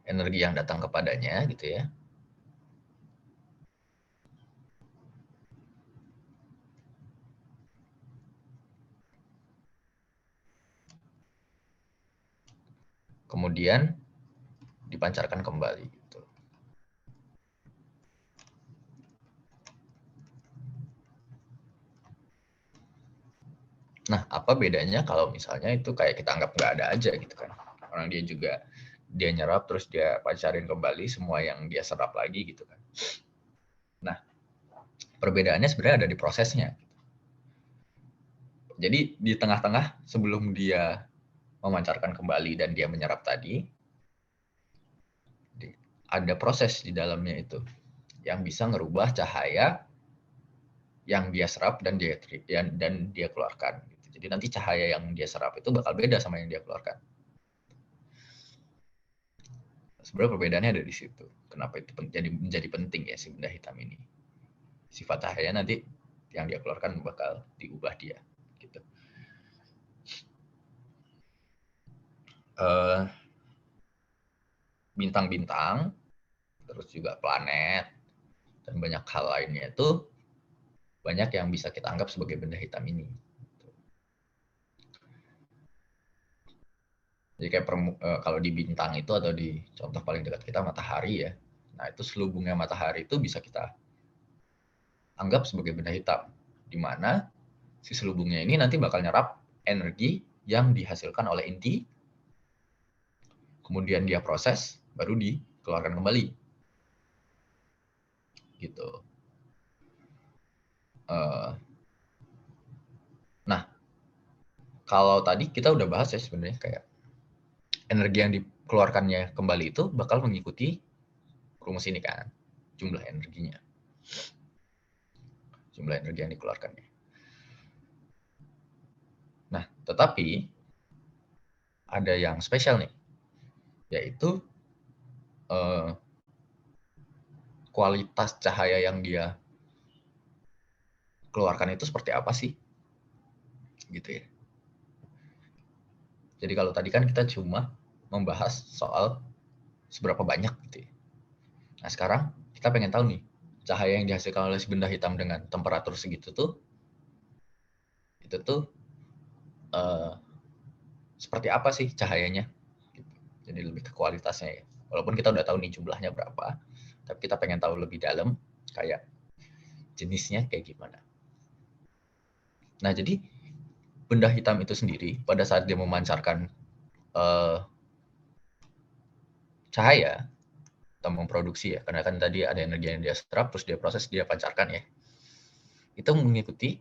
energi yang datang kepadanya gitu ya. Kemudian dipancarkan kembali gitu. Nah, apa bedanya kalau misalnya itu kayak kita anggap nggak ada aja gitu kan. Orang dia juga dia nyerap terus dia pancarin kembali semua yang dia serap lagi gitu kan. Nah, perbedaannya sebenarnya ada di prosesnya. Jadi di tengah-tengah sebelum dia memancarkan kembali dan dia menyerap tadi, ada proses di dalamnya itu yang bisa ngerubah cahaya yang dia serap dan dia keluarkan. Jadi nanti cahaya yang dia serap itu bakal beda sama yang dia keluarkan. Sebenarnya perbedaannya ada di situ. Kenapa itu menjadi penting ya si benda hitam ini? Sifat cahaya nanti yang dia keluarkan bakal diubah dia. Gitu. Bintang-bintang, terus juga planet, dan banyak hal lainnya itu banyak yang bisa kita anggap sebagai benda hitam ini. Jadi kayak kalau di bintang itu atau di contoh paling dekat kita matahari ya. Nah itu selubungnya matahari itu bisa kita anggap sebagai benda hitam. Di mana si selubungnya ini nanti bakal nyerap energi yang dihasilkan oleh inti, kemudian dia proses, baru dikeluarkan kembali. Gitu. Nah, kalau tadi kita udah bahas ya sebenarnya kayak energi yang dikeluarkannya kembali itu bakal mengikuti rumus ini kan, jumlah energinya. Jumlah energi yang dikeluarkannya. Nah, tetapi ada yang spesial nih, yaitu kualitas cahaya yang dia keluarkan itu seperti apa sih? Gitu ya. Jadi kalau tadi kan kita cuma membahas soal seberapa banyak gitu ya. Nah sekarang kita pengen tahu nih, cahaya yang dihasilkan oleh si benda hitam dengan temperatur segitu tuh, itu tuh seperti apa sih cahayanya? Gitu. Jadi lebih ke kualitasnya ya. Walaupun kita udah tahu nih jumlahnya berapa, tapi kita pengen tahu lebih dalam kayak jenisnya kayak gimana. Nah jadi benda hitam itu sendiri pada saat dia memancarkan cahaya atau memproduksi ya, karena kan tadi ada energi yang dia serap terus dia proses dia pancarkan ya, itu mengikuti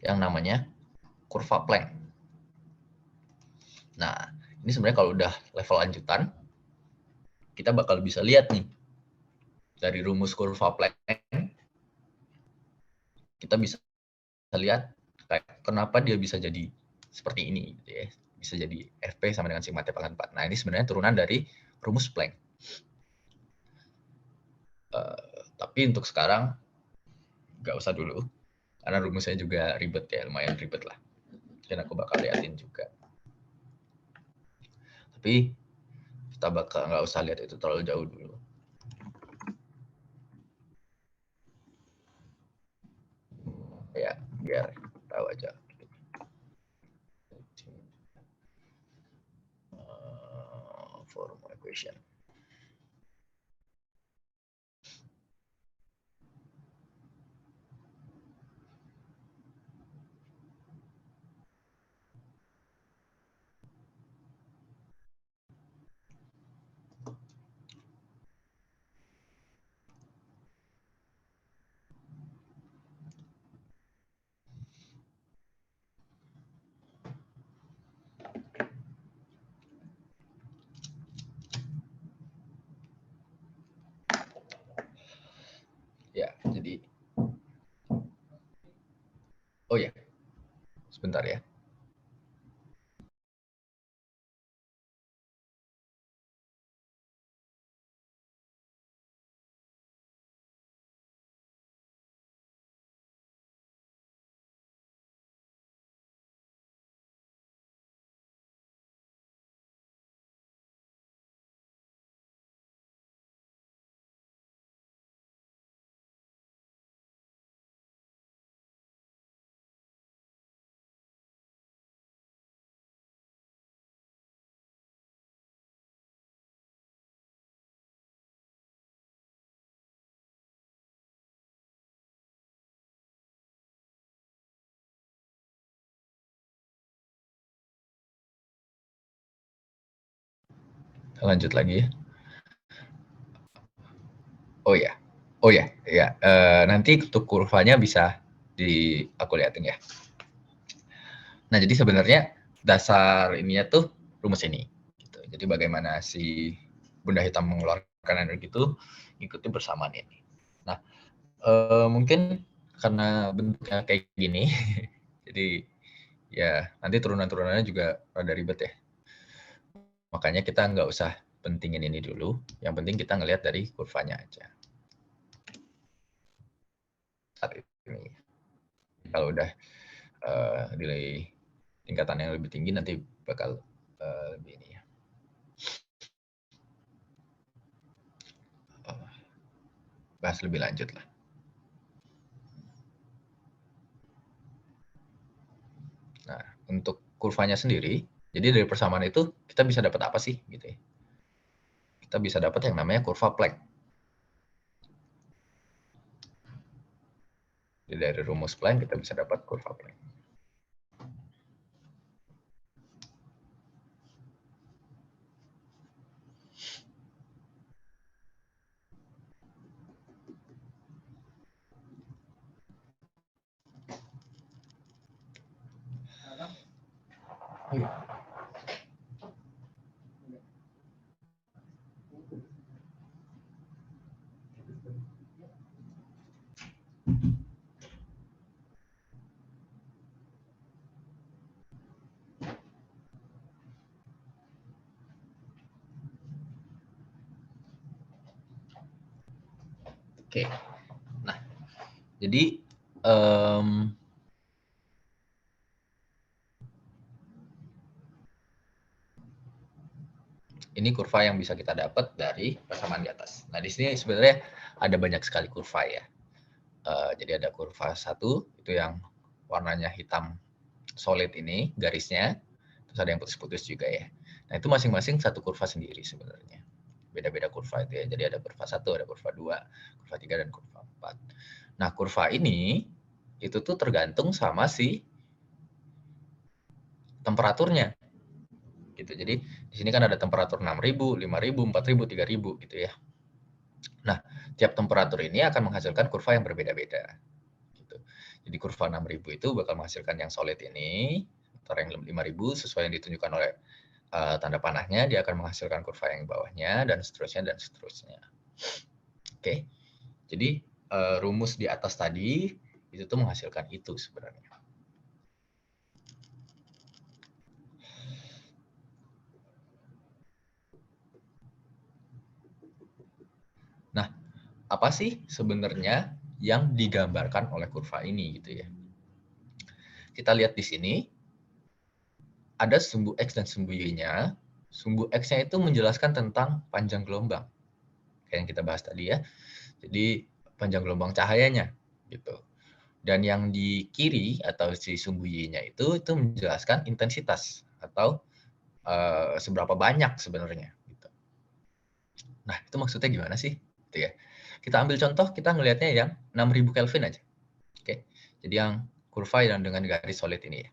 yang namanya kurva Planck. Nah ini sebenarnya kalau udah level lanjutan kita bakal bisa lihat nih dari rumus kurva Planck kita bisa lihat kayak kenapa dia bisa jadi seperti ini gitu ya, bisa jadi Fp sama dengan sigma T pangkat 4. Nah ini sebenarnya turunan dari rumus Planck. Tapi untuk sekarang nggak usah dulu karena rumusnya juga ribet ya, lumayan ribet lah, dan aku bakal liatin juga, tapi kita bakal nggak usah lihat itu terlalu jauh dulu ya, biar tahu aja. Form equation. Ya, jadi oh ya, sebentar ya. lanjut lagi ya. Ya. Nanti untuk kurvanya bisa aku liatin ya. Nah, jadi sebenarnya dasar ininya tuh rumus ini. Gitu. Jadi bagaimana si benda hitam mengeluarkan energi itu ikuti bersamaan ini. Nah, mungkin karena bentuknya kayak gini, jadi ya nanti turunan-turunannya juga rada ribet ya. Makanya kita nggak usah pentingin ini dulu. Yang penting kita ngelihat dari kurvanya aja. Saat ini. Kalau udah di tingkatan yang lebih tinggi nanti bakal lebih ini ya. Bahas lebih lanjut lah. Nah, untuk kurvanya sendiri, jadi dari persamaan itu kita bisa dapat apa sih gitu ya. Kita bisa dapat yang namanya kurva Planck. Jadi dari rumus Planck kita bisa dapat kurva Planck. Oke. Nah, jadi ini kurva yang bisa kita dapat dari persamaan di atas. Nah, di sini sebenarnya ada banyak sekali kurva ya. Jadi ada kurva 1, itu yang warnanya hitam solid ini, garisnya. Terus ada yang putus-putus juga ya. Nah, itu masing-masing satu kurva sendiri sebenarnya. Beda-beda kurva itu ya. Jadi ada kurva 1, ada kurva 2, kurva 3, dan kurva 4. Nah, kurva ini itu tuh tergantung sama si temperaturnya. Gitu. Jadi di sini kan ada temperatur 6.000, 5.000, 4.000, 3.000 gitu ya. Nah, tiap temperatur ini akan menghasilkan kurva yang berbeda-beda. Gitu. Jadi kurva 6.000 itu bakal menghasilkan yang solid ini, antara yang 5.000 sesuai yang ditunjukkan oleh tanda panahnya, dia akan menghasilkan kurva yang bawahnya, dan seterusnya, dan seterusnya. Oke, jadi rumus di atas tadi, itu tuh menghasilkan itu sebenarnya. Nah, apa sih sebenarnya yang digambarkan oleh kurva ini gitu ya? Kita lihat di sini, ada sumbu X dan sumbu Y-nya. Sumbu X-nya itu menjelaskan tentang panjang gelombang. Kayak yang kita bahas tadi ya. Jadi panjang gelombang cahayanya gitu. Dan yang di kiri atau si sumbu Y-nya itu menjelaskan intensitas atau seberapa banyak sebenarnya gitu. Nah, itu maksudnya gimana sih? Gitu ya. Kita ambil contoh, kita ngelihatnya yang 6.000 Kelvin aja. Oke. Jadi yang kurva yang dengan garis solid ini ya.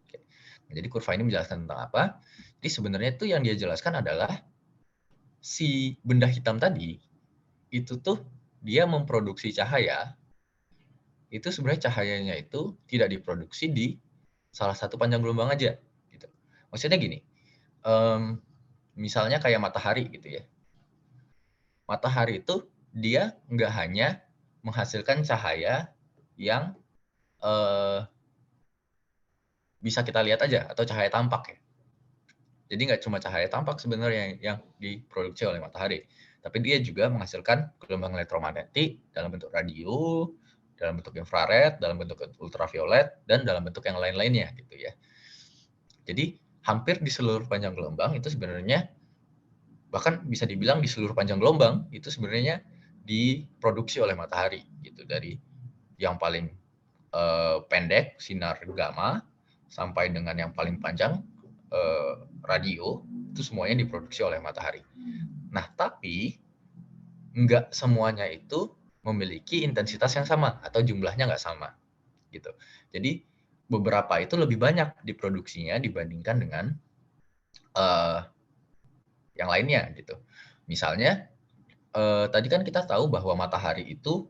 Oke. Nah, jadi kurva ini menjelaskan tentang apa? Jadi sebenarnya itu yang dia jelaskan adalah si benda hitam tadi itu tuh dia memproduksi cahaya, itu sebenarnya cahayanya itu tidak diproduksi di salah satu panjang gelombang aja gitu. Maksudnya gini, misalnya kayak matahari gitu ya. Matahari itu dia nggak hanya menghasilkan cahaya yang bisa kita lihat aja atau cahaya tampak ya. Jadi nggak cuma cahaya tampak sebenarnya yang diproduksi oleh matahari, tapi dia juga menghasilkan gelombang elektromagnetik dalam bentuk radio, dalam bentuk infrared, dalam bentuk ultraviolet, dan dalam bentuk yang lain-lainnya gitu ya. Jadi hampir di seluruh panjang gelombang itu sebenarnya, bahkan bisa dibilang di seluruh panjang gelombang itu sebenarnya diproduksi oleh matahari gitu, dari yang paling pendek sinar gamma sampai dengan yang paling panjang radio, itu semuanya diproduksi oleh matahari. Nah, tapi nggak semuanya itu memiliki intensitas yang sama atau jumlahnya nggak sama gitu. Jadi beberapa itu lebih banyak diproduksinya dibandingkan dengan yang lainnya gitu. Misalnya tadi kan kita tahu bahwa matahari itu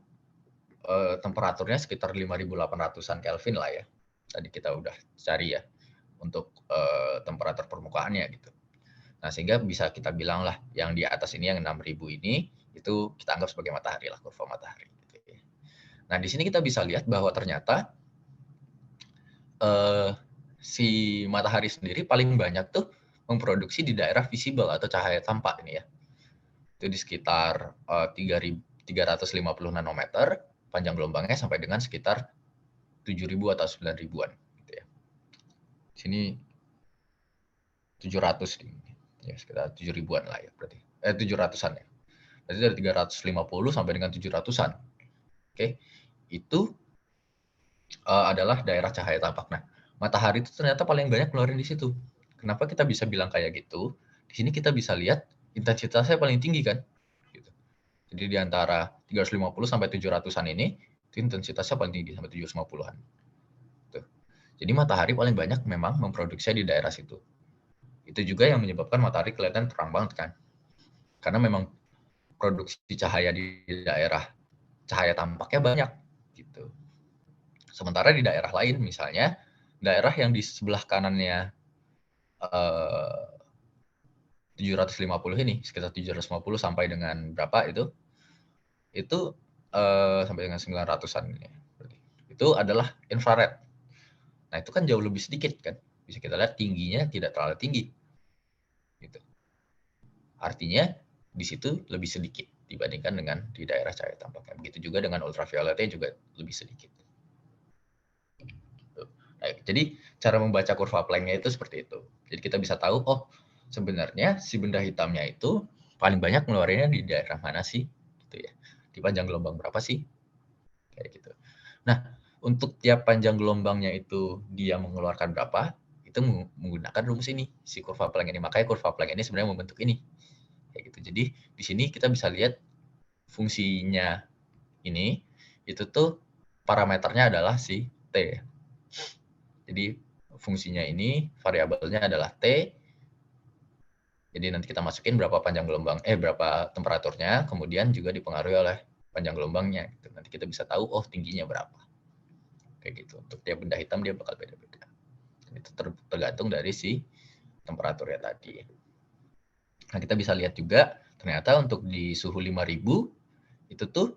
temperaturnya sekitar 5.800-an Kelvin lah ya. Tadi kita udah cari ya untuk temperatur permukaannya gitu. Nah, sehingga bisa kita bilang lah yang di atas ini yang 6.000 ini itu kita anggap sebagai matahari lah, kurva matahari. Gitu ya. Nah, di sini kita bisa lihat bahwa ternyata si matahari sendiri paling banyak tuh memproduksi di daerah visible atau cahaya tampak ini ya. Itu di sekitar 350 nanometer panjang gelombangnya sampai dengan sekitar 7.000 atau 9.000-an gitu ya. Di sini 700 ya, sekitar 7.000-an lah ya berarti. 700-an ya. Berarti dari 350 sampai dengan 700-an. Oke. Itu adalah daerah cahaya tampak. Nah, matahari itu ternyata paling banyak ngeluarin di situ. Kenapa kita bisa bilang kayak gitu? Di sini kita bisa lihat intensitasnya paling tinggi kan. Gitu. Jadi di antara 350 sampai 700-an ini, itu intensitasnya paling tinggi sampai 750-an. Tuh. Jadi matahari paling banyak memang memproduksi di daerah situ. Itu juga yang menyebabkan matahari kelihatan terang banget kan. Karena memang produksi cahaya di daerah cahaya tampaknya banyak gitu. Sementara di daerah lain misalnya daerah yang di sebelah kanannya 750 ini, sekitar 750 sampai dengan berapa itu sampai dengan 900-an ini. Itu adalah infrared. Nah, itu kan jauh lebih sedikit kan. Bisa kita lihat tingginya tidak terlalu tinggi. Gitu. Artinya di situ lebih sedikit dibandingkan dengan di daerah cahaya tampaknya. Begitu juga dengan ultravioletnya juga lebih sedikit. Nah, jadi cara membaca kurva Planck-nya itu seperti itu. Jadi kita bisa tahu, oh sebenarnya si benda hitamnya itu paling banyak ngeluarinnya di daerah mana sih? Gitu ya. Di panjang gelombang berapa sih? Kayak gitu. Nah, untuk tiap panjang gelombangnya itu dia mengeluarkan berapa, itu menggunakan rumus ini, si kurva Planck ini. Makanya kurva Planck ini sebenarnya membentuk ini. Kayak gitu. Jadi di sini kita bisa lihat fungsinya ini, itu tuh parameternya adalah si T. Jadi fungsinya ini variabelnya adalah T. Jadi nanti kita masukin berapa panjang gelombang, berapa temperaturnya, kemudian juga dipengaruhi oleh panjang gelombangnya. Gitu. Nanti kita bisa tahu, oh tingginya berapa. Kayak gitu. Untuk tiap benda hitam dia bakal beda-beda. Itu tergantung dari si temperaturnya tadi. Nah, kita bisa lihat juga ternyata untuk di suhu 5.000 itu tuh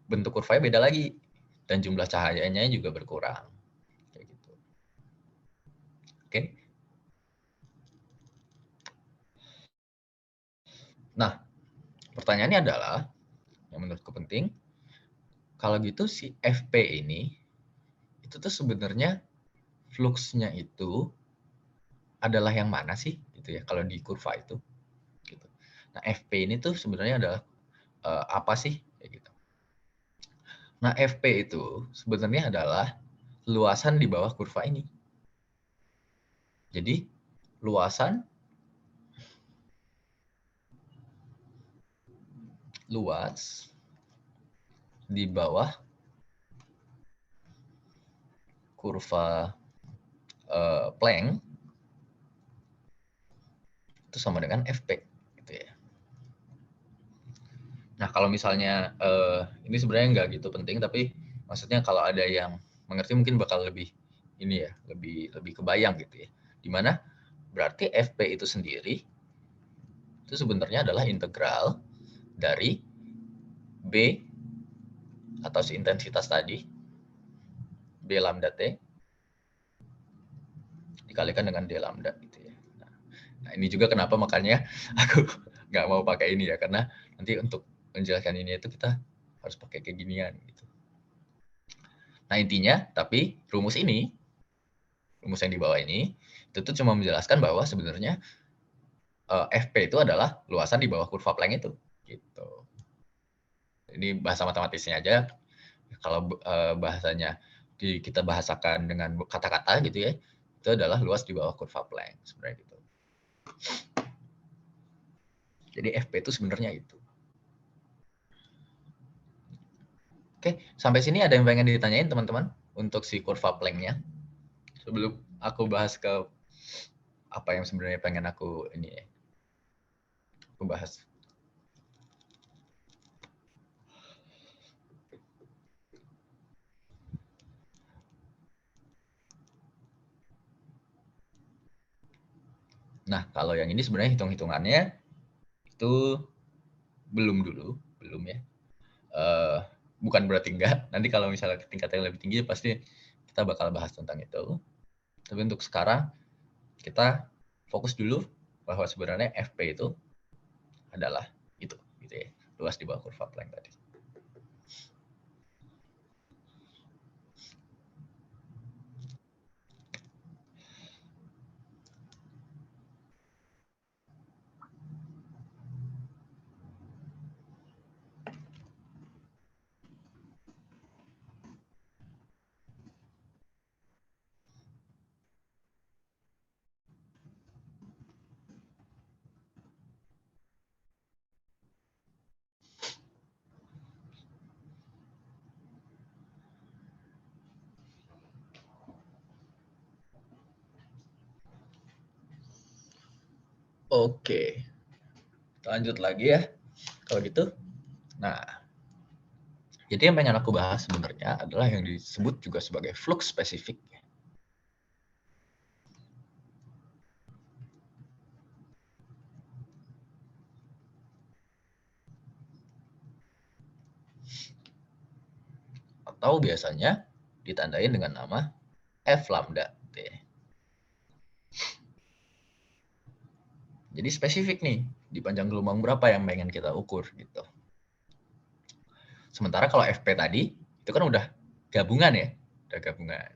bentuk kurvanya beda lagi dan jumlah cahayanya juga berkurang. Kayak gitu. Oke. Nah, pertanyaannya adalah yang menurutku penting, kalau gitu si FP ini itu tuh sebenarnya fluxnya itu adalah yang mana sih gitu ya kalau di kurva itu gitu. Nah, FP ini tuh sebenarnya adalah apa sih kayak gitu. Nah, FP itu sebenarnya adalah luasan di bawah kurva ini. Jadi, luas di bawah kurva Planck itu sama dengan FP gitu ya. Nah, kalau misalnya ini sebenarnya nggak gitu penting, tapi maksudnya kalau ada yang mengerti mungkin bakal lebih ini ya, lebih kebayang gitu ya. Dimana berarti FP itu sendiri itu sebenarnya adalah integral dari B atau si intensitas tadi, B lambda T, dikalikan dengan D lambda gitu ya. Nah, ini juga kenapa makanya aku nggak mau pakai ini ya, karena nanti untuk menjelaskan ini itu kita harus pakai kayak ginian gitu. Nah, intinya tapi rumus yang di bawah ini itu tuh cuma menjelaskan bahwa sebenarnya FP itu adalah luasan di bawah kurva Planck itu gitu. Ini bahasa matematisnya aja. Kalau bahasanya kita bahasakan dengan kata-kata gitu ya, itu adalah luas di bawah kurva Planck sebenarnya gitu. Jadi FP itu sebenarnya itu. Oke, sampai sini ada yang pengen ditanyain teman-teman untuk si kurva Planck-nya? Sebelum aku bahas ke apa yang sebenarnya pengen aku ini ya. bahas. Nah, kalau yang ini sebenarnya hitung-hitungannya itu belum ya. Bukan berarti enggak. Nanti kalau misalnya tingkat yang lebih tinggi pasti kita bakal bahas tentang itu. Tapi untuk sekarang kita fokus dulu bahwa sebenarnya FP itu adalah itu, gitu ya, luas di bawah kurva Planck tadi. Oke, lanjut lagi ya. Kalau gitu, nah, jadi yang pengen aku bahas sebenarnya adalah yang disebut juga sebagai flux spesifik. Atau biasanya ditandain dengan nama F lambda. Jadi spesifik nih, di panjang gelombang berapa yang pengen kita ukur gitu. Sementara kalau FP tadi, itu kan udah gabungan ya, udah gabungan.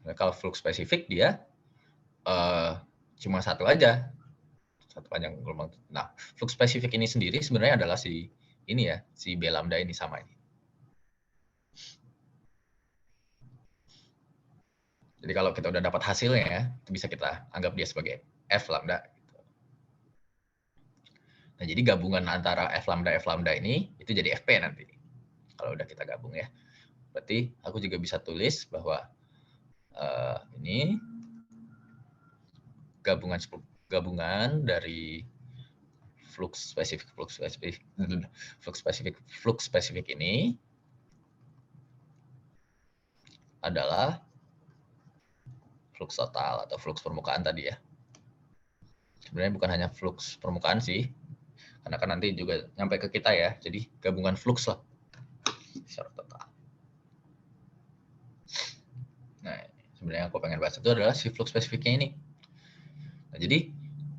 Nah, kalau flux spesifik dia cuma satu aja, satu panjang gelombang. Nah, flux spesifik ini sendiri sebenarnya adalah si ini ya, si B lambda ini sama ini. Jadi kalau kita udah dapat hasilnya, itu bisa kita anggap dia sebagai F lambda. Nah, jadi gabungan antara F lambda ini itu jadi FP nanti. Kalau udah kita gabung ya. Berarti aku juga bisa tulis bahwa ini gabungan dari flux spesifik ini adalah flux total atau flux permukaan tadi ya. Sebenarnya bukan hanya flux permukaan sih, karena kan nanti juga nyampe ke kita ya. Jadi gabungan flux lah secara total. Nah, sebenarnya aku pengen bahas itu adalah si flux spesifiknya ini. Nah, jadi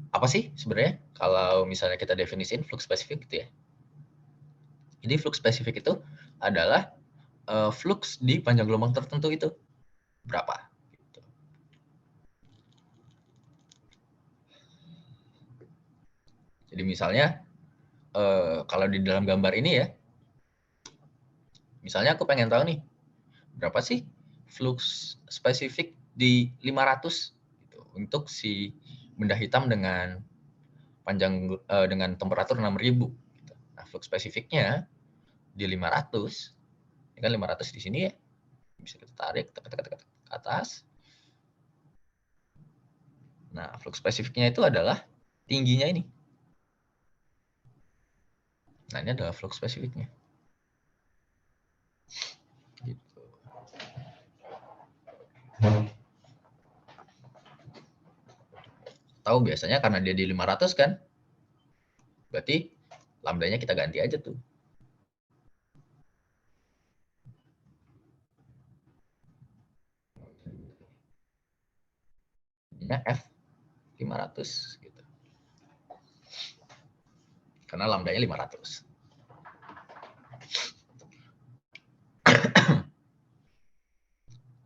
apa sih sebenarnya kalau misalnya kita definisiin flux spesifik gitu ya? Jadi flux spesifik itu adalah flux di panjang gelombang tertentu itu berapa? Gitu. Jadi misalnya kalau di dalam gambar ini ya, misalnya aku pengen tahu nih berapa sih flux spesifik di 500 gitu, untuk si benda hitam dengan panjang dengan temperatur 6000 gitu. Nah, flux spesifiknya di 500, ini kan 500 di sini ya, bisa kita tarik ke atas. Nah, flux spesifiknya itu adalah tingginya ini. Nah, ini adalah flux spesifiknya. Gitu. Tahu biasanya karena dia di 500 kan, berarti lambdanya kita ganti aja tuh. Jadinya F 500 gitu. Karena lambdanya 500.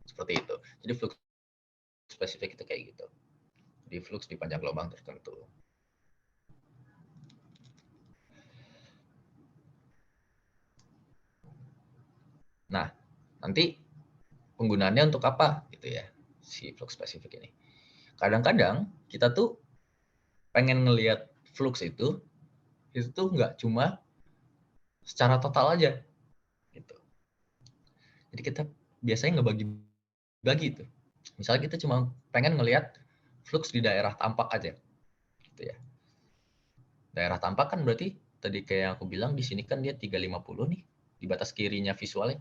Seperti itu. Jadi flux spesifik itu kayak gitu. Di flux di panjang gelombang tertentu. Nah, nanti penggunaannya untuk apa gitu ya, si flux spesifik ini. Kadang-kadang kita tuh pengen ngelihat flux itu tuh nggak cuma secara total aja gitu. Jadi kita biasanya ngebagi-bagi itu. Misalnya kita cuma pengen ngelihat flux di daerah tampak aja gitu ya. Daerah tampak kan berarti tadi kayak yang aku bilang di sini kan dia 350 nih di batas kirinya visualnya.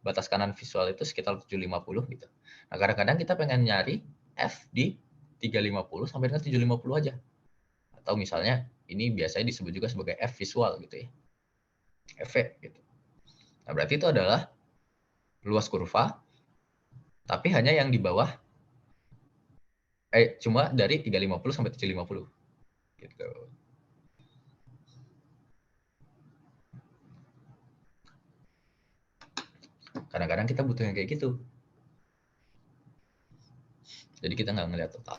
Batas kanan visual itu sekitar 750 gitu. Nah, kadang-kadang kita pengen nyari F di 350 sampai dengan 750 aja. Atau misalnya ini biasanya disebut juga sebagai F visual gitu ya. F gitu. Nah, berarti itu adalah luas kurva tapi hanya yang di bawah cuma dari 350 sampai 750 gitu. Kadang-kadang kita butuh yang kayak gitu. Jadi kita nggak ngelihat total.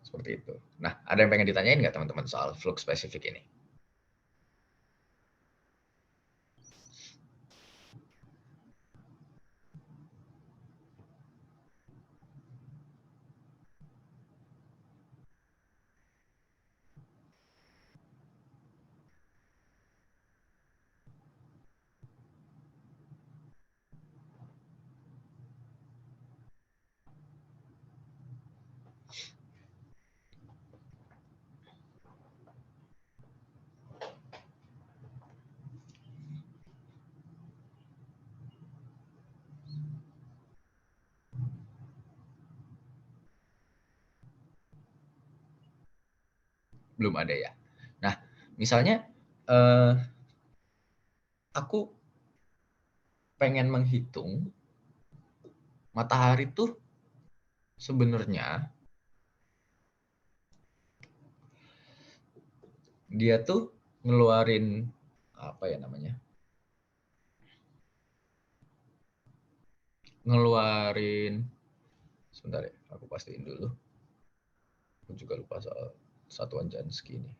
Seperti itu. Nah, ada yang pengen ditanyain nggak teman-teman soal flux spesifik ini? Belum ada ya. Nah, misalnya aku pengen menghitung matahari tuh sebenarnya dia tuh ngeluarin apa ya namanya? Ngeluarin sebentar ya, aku pastiin dulu. Aku juga lupa soal satuan Jansky ini.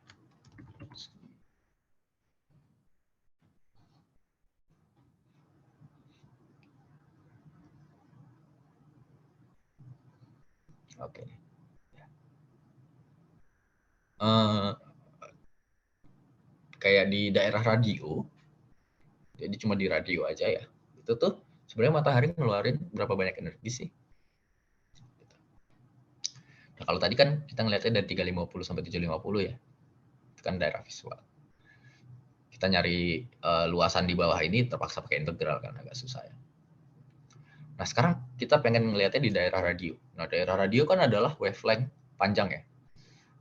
Oke. Kayak di daerah radio, jadi cuma di radio aja ya. Itu tuh sebenarnya matahari ngeluarin berapa banyak energi sih? Nah, kalau tadi kan kita ngeliatnya dari 350 sampai 750 ya. Itu kan daerah visual. Kita nyari luasan di bawah ini terpaksa pakai integral kan agak susah ya. Nah, sekarang kita pengen ngelihatnya di daerah radio. Nah, daerah radio kan adalah wavelength panjang ya.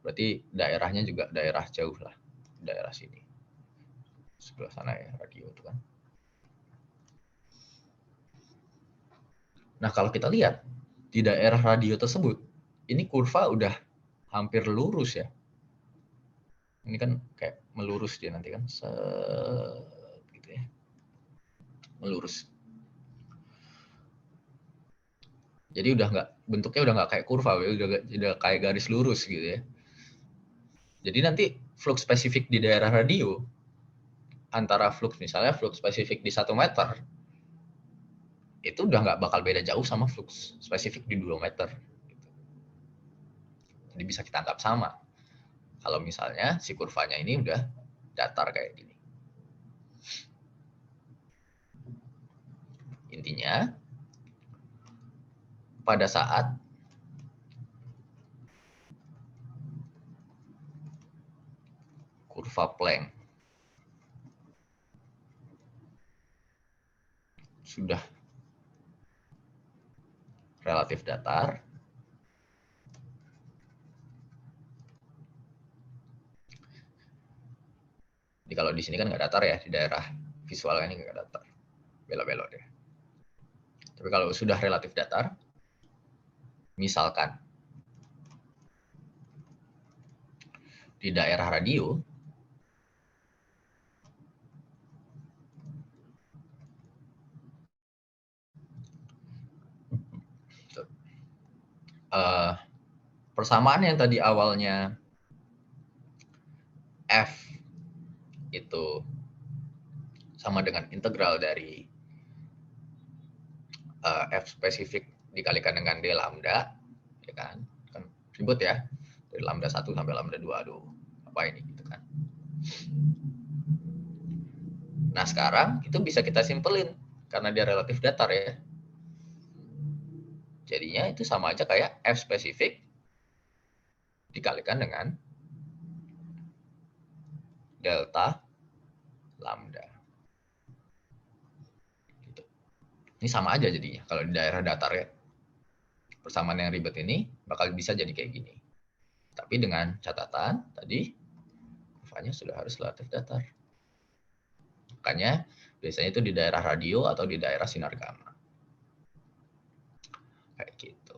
Berarti daerahnya juga daerah jauh lah. Daerah sini. Sebelah sana ya radio itu kan. Nah, kalau kita lihat di daerah radio tersebut, ini kurva udah hampir lurus ya. Ini kan kayak melurus dia nanti kan. Gitu ya. Melurus. Jadi udah nggak, bentuknya udah nggak kayak kurva, udah kayak garis lurus gitu ya. Jadi nanti flux spesifik di daerah radio antara flux misalnya flux spesifik di 1 meter itu udah nggak bakal beda jauh sama flux spesifik di 2 meter. Jadi bisa kita anggap sama. Kalau misalnya si kurvanya ini udah datar kayak gini. Intinya pada saat kurva Planck sudah relatif datar, jadi kalau di sini kan nggak datar ya, di daerah visual ini nggak datar, belok-belok deh. Tapi kalau sudah relatif datar, misalkan di daerah radio, persamaan yang tadi awalnya F itu sama dengan integral dari F spesifik dikalikan dengan D lambda, ya kan? Kan ribut ya, dari lambda 1 sampai lambda 2, aduh, apa ini gitu kan. Nah, sekarang itu bisa kita simpelin, karena dia relatif datar ya. Jadinya itu sama aja kayak F spesifik dikalikan dengan delta lambda. Gitu. Ini sama aja jadinya kalau di daerah datar ya. Persamaan yang ribet ini bakal bisa jadi kayak gini. Tapi dengan catatan tadi kurvanya sudah harus relatif datar. Makanya biasanya itu di daerah radio atau di daerah sinar gamma. Kayak gitu.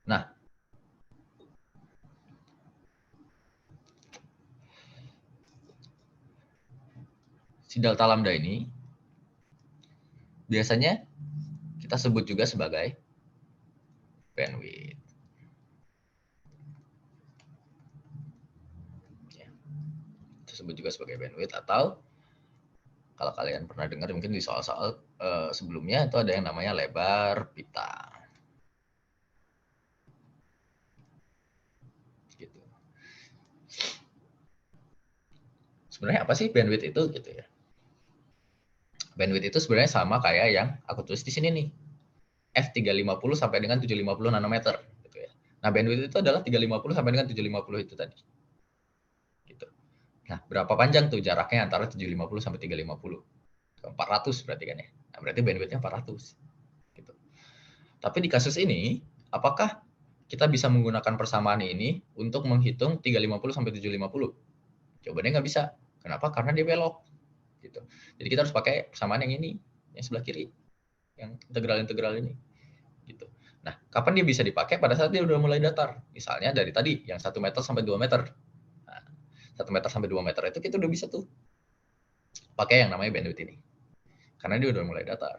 Nah, si delta lambda ini biasanya kita sebut juga sebagai bandwidth. Ya. Kita sebut juga sebagai bandwidth, atau kalau kalian pernah dengar mungkin di soal-soal sebelumnya itu ada yang namanya lebar pita. Gitu. Sebenarnya apa sih bandwidth itu gitu ya? Bandwidth itu sebenarnya sama kayak yang aku tulis di sini nih. F350 sampai dengan 750 nanometer gitu ya. Nah, bandwidth itu adalah 350 sampai dengan 750 itu tadi. Gitu. Nah, berapa panjang tuh jaraknya antara 750 sampai 350? 400 berarti kan ya. Nah, berarti bandwidthnya 400. Gitu. Tapi di kasus ini, apakah kita bisa menggunakan persamaan ini untuk menghitung 350 sampai 750? Jawabannya nggak bisa. Kenapa? Karena dia belok. Gitu. Jadi kita harus pakai persamaan yang ini, yang sebelah kiri, yang integral-integral ini. Gitu. Nah, kapan dia bisa dipakai? Pada saat dia udah mulai datar. Misalnya dari tadi, yang 1 meter sampai 2 meter. Nah, 1 meter sampai 2 meter itu kita udah bisa tuh pakai yang namanya bandwidth ini. Karena dia udah mulai datar.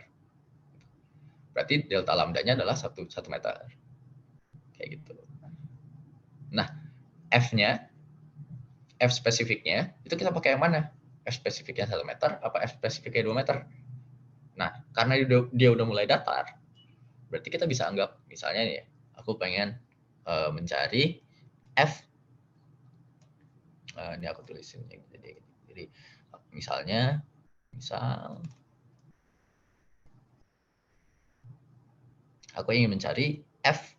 Berarti delta lambdanya adalah 1 meter. Kayak gitu. Nah, F-nya, F spesifiknya, itu kita pakai yang mana? F spesifiknya 1 meter, apa F spesifiknya 2 meter? Nah, karena dia udah mulai datar, berarti kita bisa anggap, misalnya nih, aku pengen mencari F, ini aku tulisin, jadi misalnya, aku ingin mencari F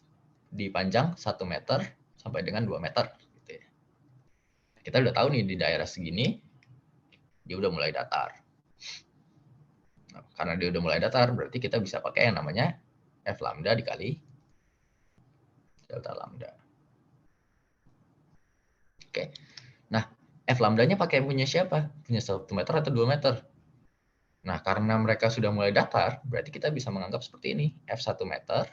di panjang 1 meter sampai dengan 2 meter. Gitu ya. Kita udah tahu nih di daerah segini, dia udah mulai datar. Nah, karena dia udah mulai datar, berarti kita bisa pakai yang namanya F lambda dikali delta lambda. Oke. Nah, F lambdanya pakai punya siapa? Punya 1 meter atau 2 meter? Nah, karena mereka sudah mulai datar, berarti kita bisa menganggap seperti ini. F1 meter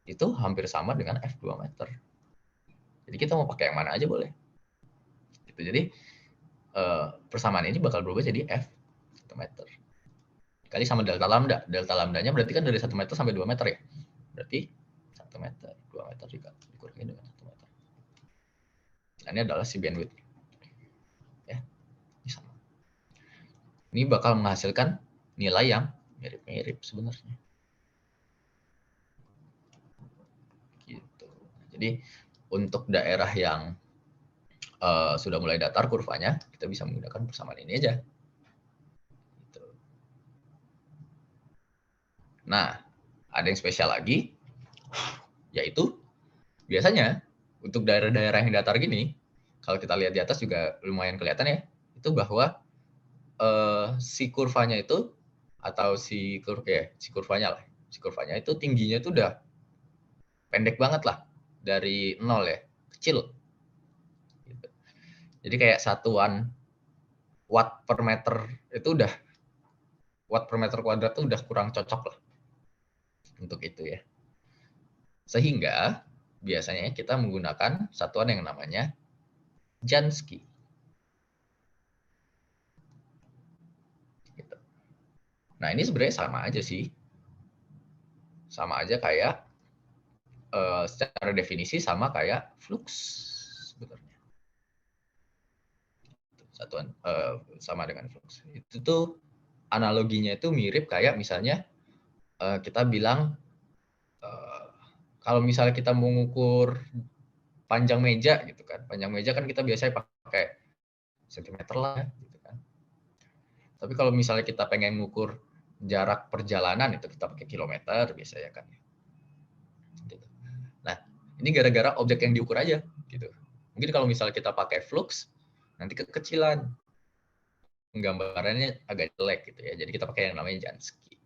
itu hampir sama dengan F2 meter. Jadi kita mau pakai yang mana aja boleh. Gitu. Jadi persamaan ini bakal berubah jadi F1 meter. Kali sama delta lambda. Delta lambdanya berarti kan dari 1 meter sampai 2 meter ya. Berarti 1 meter, 2 meter dikurangi dengan 1 meter. Nah, ini adalah si bandwidth. Ya, ini sama. Ini bakal menghasilkan nilai yang mirip-mirip sebenarnya. Gitu. Jadi untuk daerah yang sudah mulai datar kurvanya, kita bisa menggunakan persamaan ini aja. Gitu. Nah, ada yang spesial lagi, yaitu biasanya untuk daerah-daerah yang datar gini, kalau kita lihat di atas juga lumayan kelihatan ya, itu bahwa si kurvanya itu, atau si kurvanya itu tingginya itu udah pendek banget lah, dari 0 ya, kecil. Gitu. Jadi kayak satuan watt per meter itu udah, watt per meter kuadrat itu udah kurang cocok lah untuk itu ya. Sehingga biasanya kita menggunakan satuan yang namanya Jansky. Gitu. Nah, ini sebenarnya sama aja sih. Sama aja kayak secara definisi sama kayak flux sebenarnya. Satuan sama dengan flux. Itu tuh analoginya itu mirip kayak misalnya kita bilang kalau misalnya kita mengukur panjang meja gitu kan. Panjang meja kan kita biasanya pakai sentimeter lah gitu kan. Tapi kalau misalnya kita pengen ngukur jarak perjalanan itu kita pakai kilometer biasanya kan. Nah, Ini gara-gara objek yang diukur aja gitu. Mungkin kalau misalnya kita pakai flux, nanti kekecilan, penggambarannya agak jelek gitu ya. Jadi kita pakai yang namanya Jansky.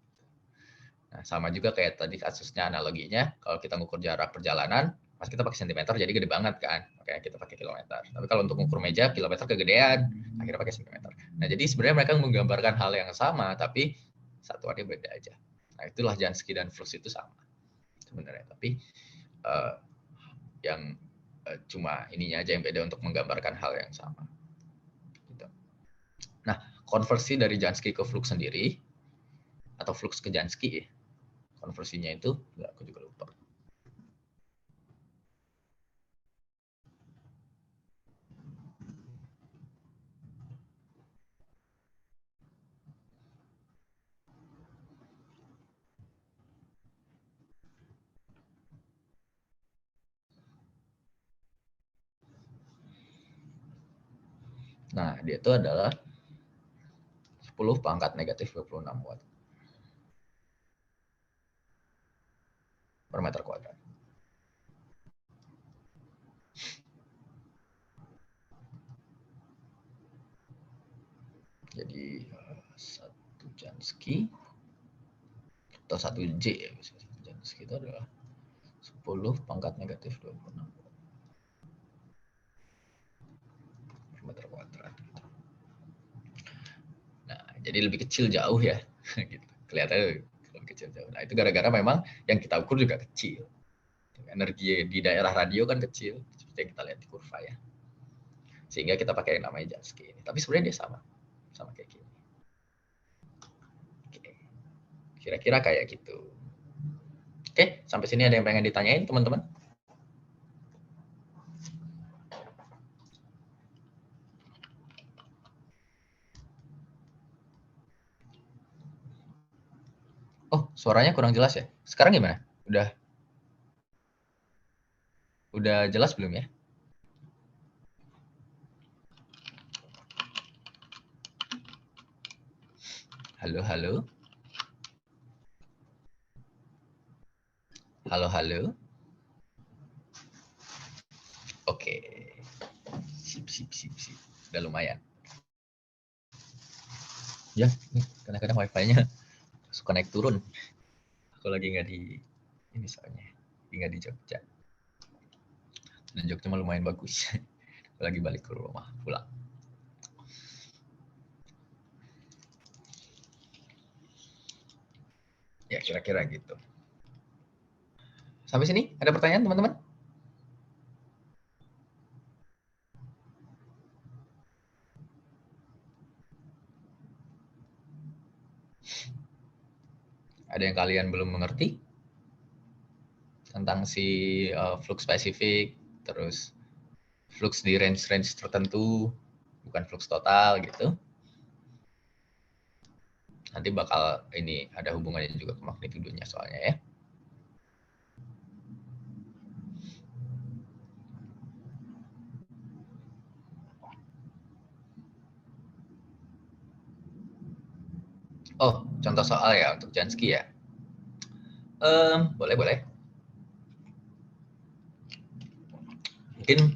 Nah, sama juga kayak tadi kasusnya analoginya, kalau kita ngukur jarak perjalanan, pas kita pakai sentimeter jadi gede banget kan, makanya kita pakai kilometer. Tapi kalau untuk ngukur meja, kilometer kegedean, akhirnya pakai sentimeter. Nah, jadi sebenarnya mereka menggambarkan hal yang sama, tapi satuannya beda aja. Nah, itulah Jansky dan flux itu sama sebenarnya. Tapi yang cuma ininya aja yang beda untuk menggambarkan hal yang sama. Gitu. Nah, konversi dari Jansky ke flux sendiri, atau flux ke Jansky, konversinya itu, aku juga lupa. Nah, dia itu adalah 10 pangkat negatif 26 watt per meter kuadrat. Jadi 1 Jansky atau 1 J ya, Jansky itu adalah 10 pangkat negatif 26 watt per meter kuadrat. Gitu. Nah, jadi lebih kecil jauh ya, gitu. Kelihatannya lebih kecil jauh. Nah, itu gara-gara memang yang kita ukur juga kecil. Energi di daerah radio kan kecil, seperti yang kita lihat di kurva ya. Sehingga kita pakai yang namanya Jansky ini. Tapi sebenarnya dia sama kayak gini. Oke. Kira-kira kayak gitu. Oke, sampai sini ada yang pengen ditanyain teman-teman? Oh, suaranya kurang jelas ya. Sekarang gimana? Udah jelas belum ya? Halo, halo. Halo, halo. Oke. Sip. Udah lumayan. Ya, kadang-kadang wifi-nya suka naik turun. Aku lagi nggak di ini soalnya. Nggak di Jogja. Dan Jogja mah lumayan bagus. Aku lagi balik ke rumah, pulang. Ya, kira-kira gitu. Sampai sini ada pertanyaan teman-teman? Ada yang kalian belum mengerti tentang si flux spesifik, terus flux di range tertentu, bukan flux total gitu. Nanti bakal ini ada hubungannya juga ke magnitudonya soalnya ya. Oh, contoh soal ya untuk Jansky ya. Boleh. Mungkin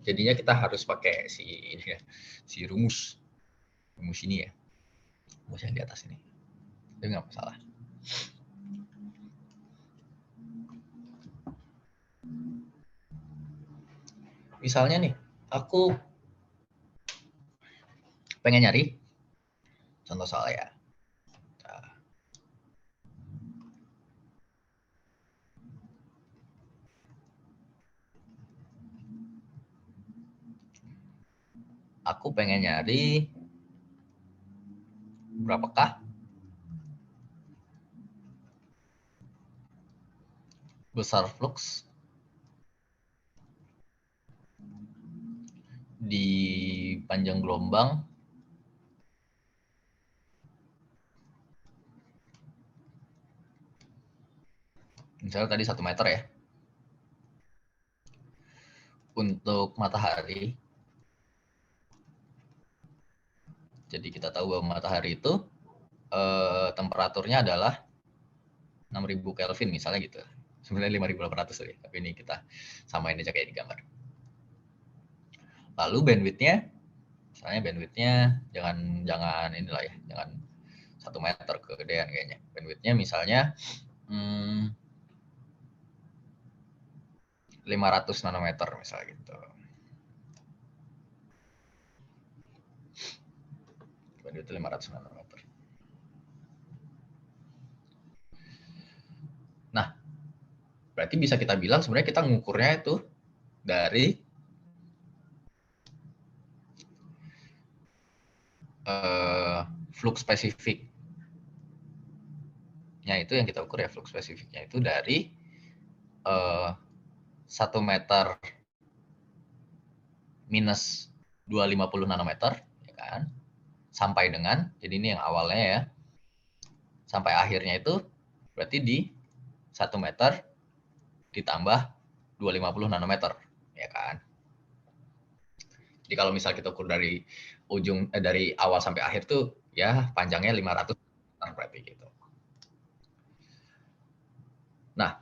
jadinya kita harus pakai si rumus ini ya. Rumus yang di atas ini. Itu nggak masalah. Misalnya nih, aku pengen nyari contoh soal ya. Aku pengen nyari berapakah besar flux di panjang gelombang misalnya tadi 1 meter ya untuk matahari. Jadi kita tahu bahwa matahari itu temperaturnya adalah 6000 Kelvin misalnya gitu. Sebenarnya 5.800 ya, tapi ini kita samain aja kayak di gambar. Lalu bandwidth-nya, misalnya bandwidth-nya jangan inilah ya, jangan 1 meter kegedean kayaknya. Bandwidth-nya misalnya 500 nanometer misalnya gitu. Bandwidth 500 nanometer. Nah, berarti bisa kita bilang sebenarnya kita ngukurnya itu dari flux spesifiknya, itu yang kita ukur ya, flux spesifiknya itu dari 1 meter minus 250 nanometer, ya kan? Sampai dengan, jadi ini yang awalnya ya, sampai akhirnya itu berarti di 1 meter ditambah 250 nanometer, ya kan? Jadi kalau misal kita ukur dari dari awal sampai akhir tuh ya panjangnya 500 meter berarti gitu. Nah,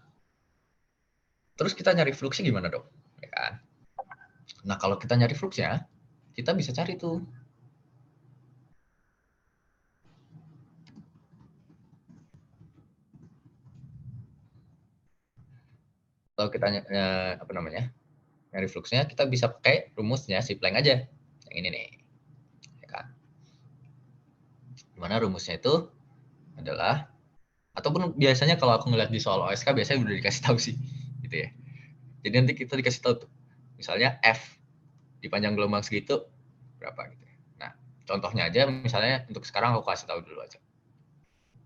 terus kita nyari fluxnya gimana dong? Ya kan? Nah, kalau kita nyari fluxnya, kita bisa cari tuh. Kalau kita apa namanya? Nyari fluxnya, kita bisa pakai rumusnya si Planck aja. Yang ini nih. Ya kan? Dimana rumusnya itu adalah, ataupun biasanya kalau aku ngeliat di soal OSK biasanya udah dikasih tahu sih, gitu ya. Jadi nanti kita dikasih tahu tuh, misalnya F di panjang gelombang segitu berapa gitu ya. Nah, contohnya aja misalnya untuk sekarang aku kasih tahu dulu aja.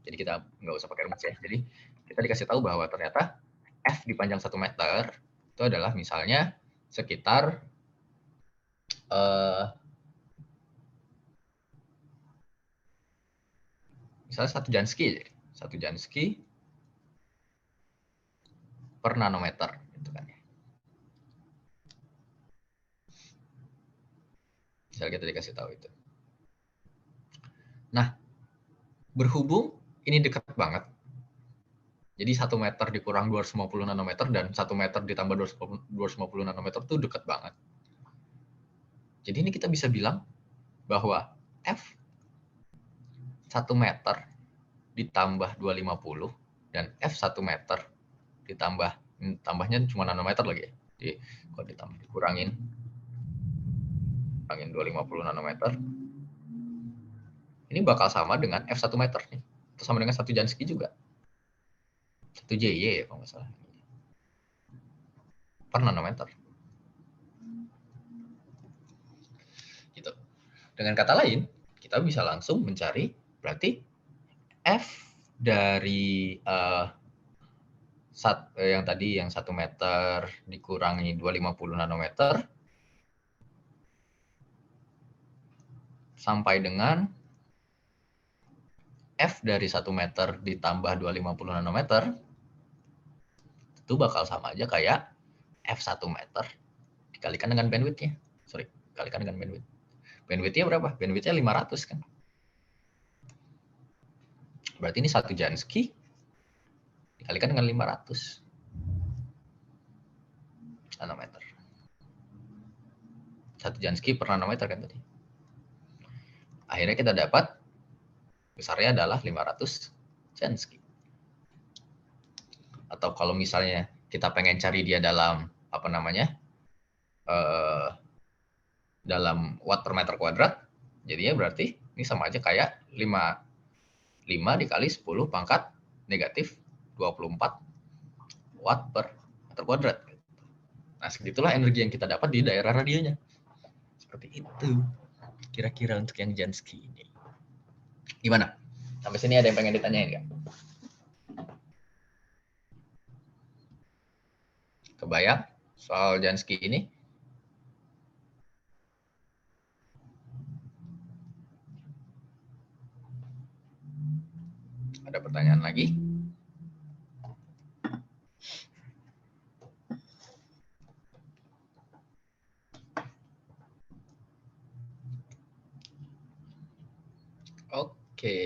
Jadi kita nggak usah pakai rumus ya. Jadi kita dikasih tahu bahwa ternyata F di panjang 1 meter itu adalah misalnya sekitar misalnya 1 Jansky per nanometer gitu kan ya. Misalnya kita dikasih tahu itu. Nah, berhubung ini dekat banget, jadi 1 meter dikurang 250 nanometer dan 1 meter ditambah 250 nanometer itu dekat banget. Jadi ini kita bisa bilang bahwa F 1 meter ditambah 250 dan F 1 meter tambahnya cuma nanometer lagi ya. Jadi kalau ditambah dikurangin 250 nanometer, ini bakal sama dengan F 1 meter nih. Itu sama dengan 1 Jansky juga. 1 JY ya kalau nggak salah. Per nanometer. Gitu. Dengan kata lain, kita bisa langsung mencari berarti F dari yang tadi yang 1 meter dikurangi 250 nanometer sampai dengan F dari 1 meter ditambah 250 nanometer itu bakal sama aja kayak F 1 meter dikalikan dengan bandwidth-nya. Dikalikan dengan bandwidth. Bandwidth-nya berapa? Bandwidth-nya 500 kan. Berarti ini 1 Jansky dikalikan dengan 500 nanometer. 1 Jansky per nanometer kan tadi. Akhirnya kita dapat besarnya adalah 500 Jansky. Atau kalau misalnya kita pengen cari dia dalam apa namanya? Dalam watt per meter kuadrat, jadinya berarti ini sama aja kayak 5 dikali 10 pangkat negatif 24 watt per meter kuadrat. Nah, segitulah energi yang kita dapat di daerah radionya. Seperti itu. Kira-kira untuk yang Jansky ini. Gimana? Sampai sini ada yang pengen ditanyain nggak? Kebayang soal Jansky ini? Ada pertanyaan lagi? Oke.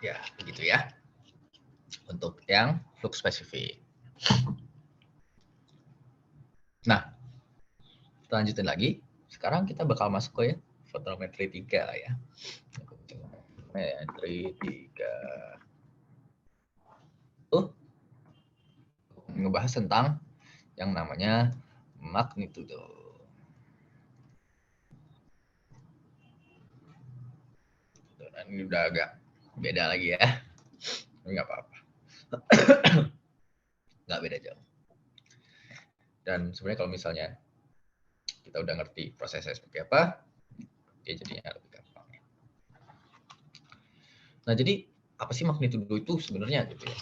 Ya, begitu ya. Untuk yang flux spesifik. Nah, kita lanjutin lagi. Sekarang kita bakal masuk ke fotometri 3 ya. Fotometri 3. Ngebahas tentang yang namanya magnitudo. Dan ini udah agak beda lagi ya. Nggak apa-apa. Nggak beda jauh. Dan sebenarnya kalau misalnya kita udah ngerti prosesnya seperti apa, dia jadinya lebih gampang. Nah, jadi apa sih magnitudo itu sebenarnya gitu ya?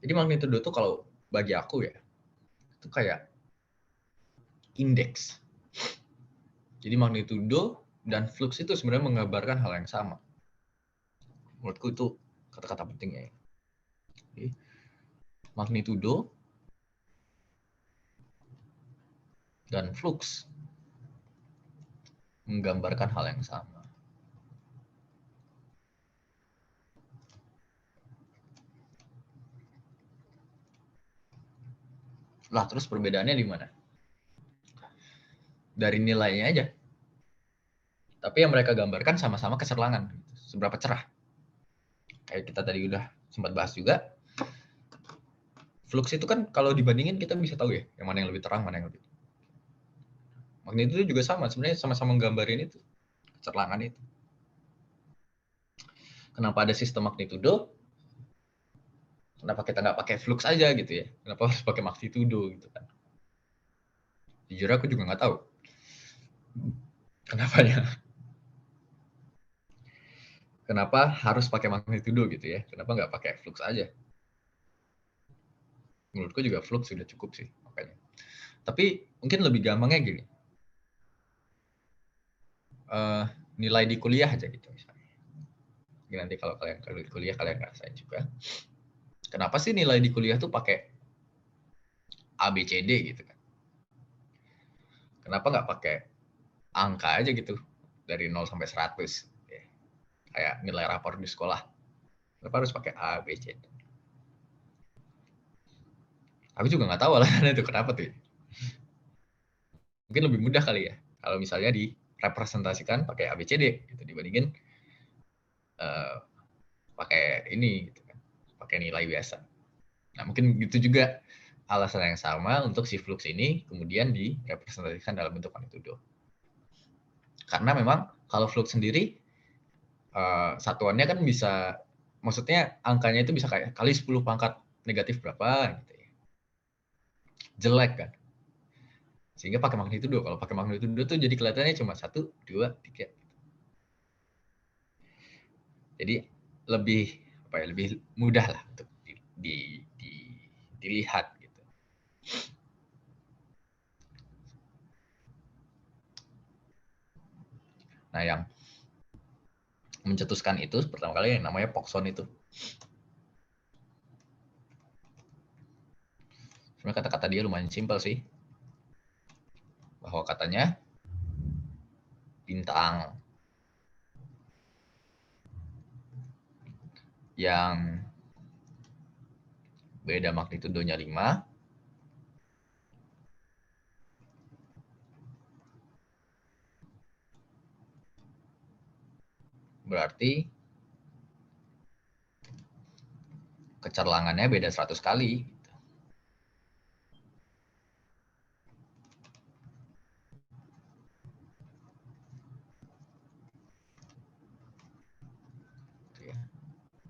Jadi magnitudo itu kalau bagi aku ya, itu kayak indeks. Jadi magnitudo dan flux itu sebenarnya menggambarkan hal yang sama. Menurutku itu kata-kata pentingnya ya. Jadi, magnitudo dan flux menggambarkan hal yang sama. Lah, terus perbedaannya di mana? Dari nilainya aja. Tapi yang mereka gambarkan sama-sama kecerlangan. Seberapa cerah. Kayak kita tadi udah sempat bahas juga. Flux itu kan kalau dibandingin kita bisa tahu ya, yang mana yang lebih terang, mana yang lebih. Magnitudo juga sama, sebenarnya sama-sama menggambarin itu. Kecerlangan itu. Kenapa ada sistem magnitudo? Kenapa kita nggak pakai flux aja gitu ya? Kenapa harus pakai magnitudo gitu kan? Jujur aku juga nggak tahu. Kenapanya? Kenapa harus pakai magnitudo gitu ya? Kenapa nggak pakai flux aja? Menurutku juga flux sudah cukup sih makanya. Tapi mungkin lebih gampangnya gini. Nilai di kuliah aja gitu misalnya. Nanti kalau kalian di kuliah kalian ngerasain juga. Kenapa sih nilai di kuliah tuh pakai A, B, C, D gitu kan? Kenapa nggak pakai angka aja gitu dari 0 sampai 100? Kayak nilai rapor di sekolah. Kenapa harus pakai A, B, C, D? Aku juga nggak tahu alasannya itu kenapa tuh. Mungkin lebih mudah kali ya kalau misalnya direpresentasikan pakai A, B, C, D gitu, dibandingin pakai ini gitu kan, pakai nilai biasa. Nah, mungkin gitu juga alasan yang sama untuk si flux ini kemudian direpresentasikan dalam bentuk magnitudo. Karena memang kalau flux sendiri satuannya kan bisa, maksudnya angkanya itu bisa kayak kali 10 pangkat negatif berapa gitu ya. Jelek kan. Sehingga pakai magnitudo. Kalau pakai magnitudo tuh jadi kelihatannya cuma 1, 2, 3. Jadi lebih apa ya, lebih mudah lah untuk dilihat gitu. Nah, yang mencetuskan itu pertama kali yang namanya Pogson itu. Sebenarnya kata-kata dia lumayan simpel sih. Bahwa katanya bintang yang beda magnitudonya 5 berarti kecerlangannya beda 100 kali.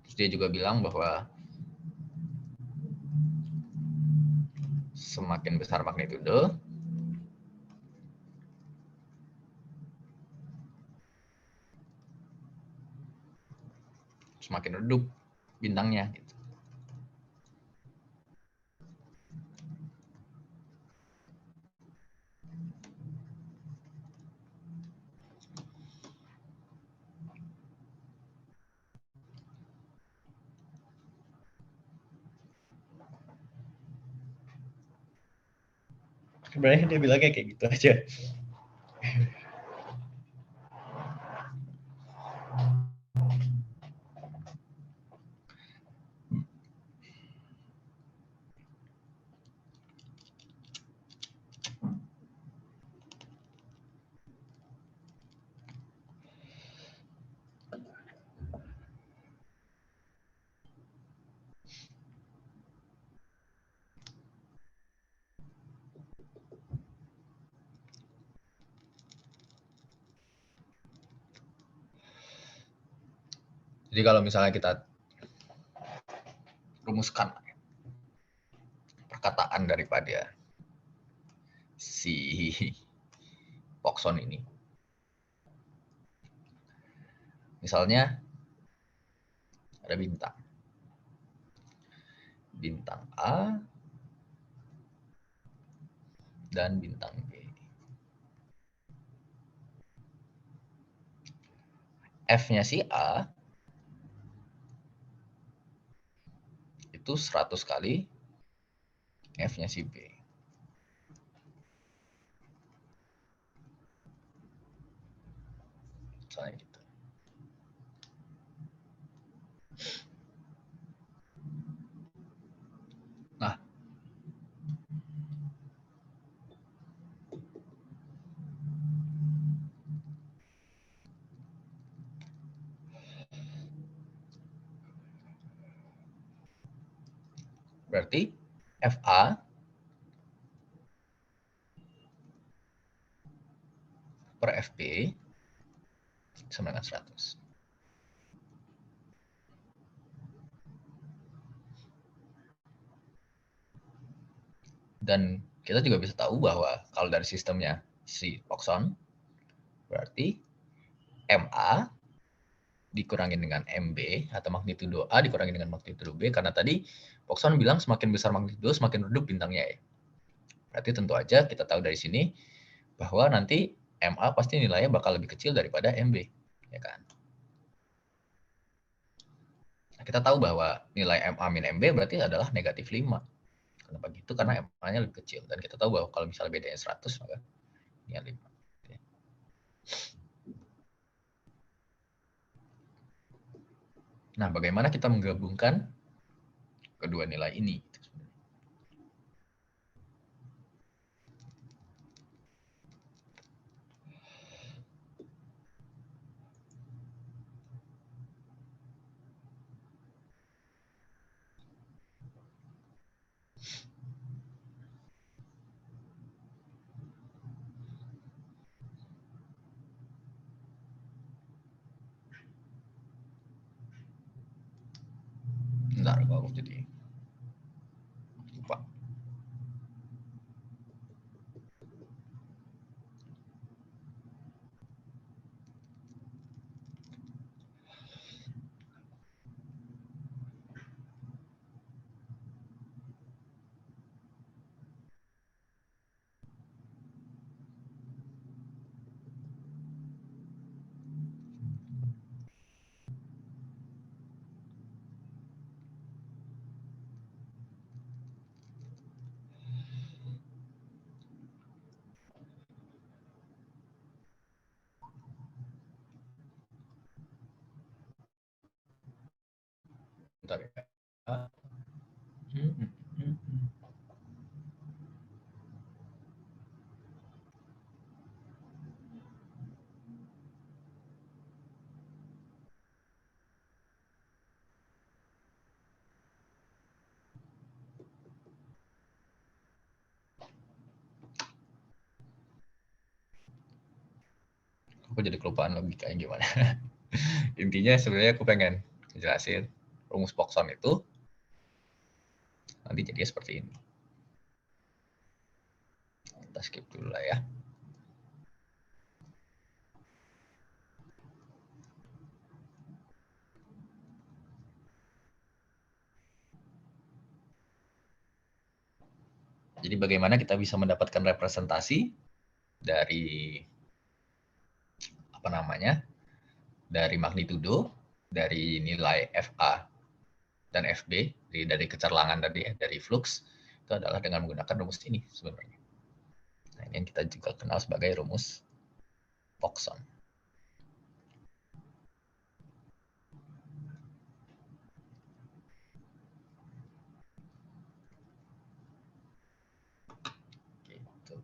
Terus dia juga bilang bahwa semakin besar magnitudo, semakin redup bintangnya. Gitu. Sebenarnya dia bilangnya kayak gitu aja. Jadi kalau misalnya kita rumuskan perkataan daripada si Pokson ini. Misalnya ada bintang. Bintang A dan bintang B. F-nya si A itu 100 kali F-nya si B. Misalnya gitu. Nah, berarti FA per FB sama dengan 100. Dan kita juga bisa tahu bahwa kalau dari sistemnya si Pokson, berarti MA dikurangin dengan MB atau magnitudo A dikurangin dengan magnitudo B, karena tadi Pokson bilang semakin besar magnitudo semakin redup bintangnya ya. Berarti tentu aja kita tahu dari sini bahwa nanti MA pasti nilainya bakal lebih kecil daripada MB, ya kan? Nah, kita tahu bahwa nilai MA min MB berarti adalah negatif 5. Kenapa gitu? Karena MA-nya lebih kecil. Dan kita tahu bahwa kalau misalnya bedanya 100, maka ini 5. Nah, bagaimana kita menggabungkan kedua nilai ini? Bentar, aku jadi lupa. Bentar ya. Aku jadi kelupaan logikanya gimana. Intinya sebenarnya aku pengen jelasin rumus Pokson itu nanti jadinya seperti ini. Kita skip dulu lah ya. Jadi bagaimana kita bisa mendapatkan representasi dari apa namanya? Dari magnitudo, dari nilai FA dan FB, dari kecerlangan tadi ya, dari flux, itu adalah dengan menggunakan rumus ini sebenarnya. Nah, ini yang kita juga kenal sebagai rumus Pokson. Gitu.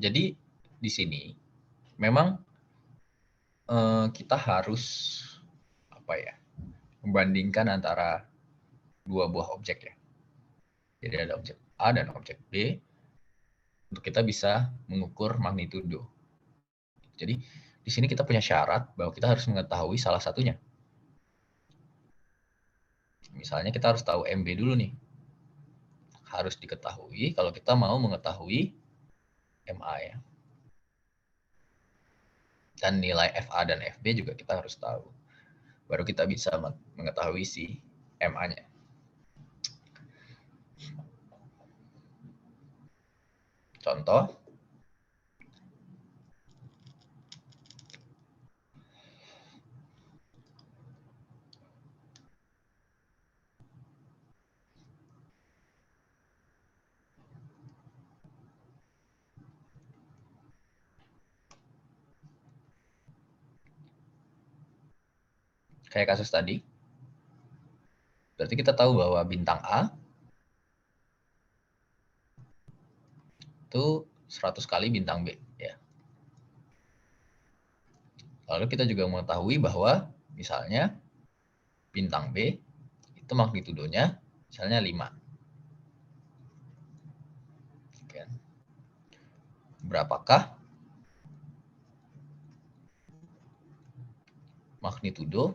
Jadi di sini memang kita harus membandingkan antara dua buah objek ya. Jadi ada objek A dan objek B untuk kita bisa mengukur magnitudo. Jadi di sini kita punya syarat bahwa kita harus mengetahui salah satunya. Misalnya kita harus tahu MB dulu nih. Harus diketahui kalau kita mau mengetahui MA ya. Dan nilai FA dan FB juga kita harus tahu. Baru kita bisa mengetahui si MA-nya. Contoh, kayak kasus tadi. Berarti kita tahu bahwa bintang A itu 100 kali bintang B ya. Lalu kita juga mengetahui bahwa misalnya bintang B itu magnitudonya misalnya 5. Berapakah magnitudo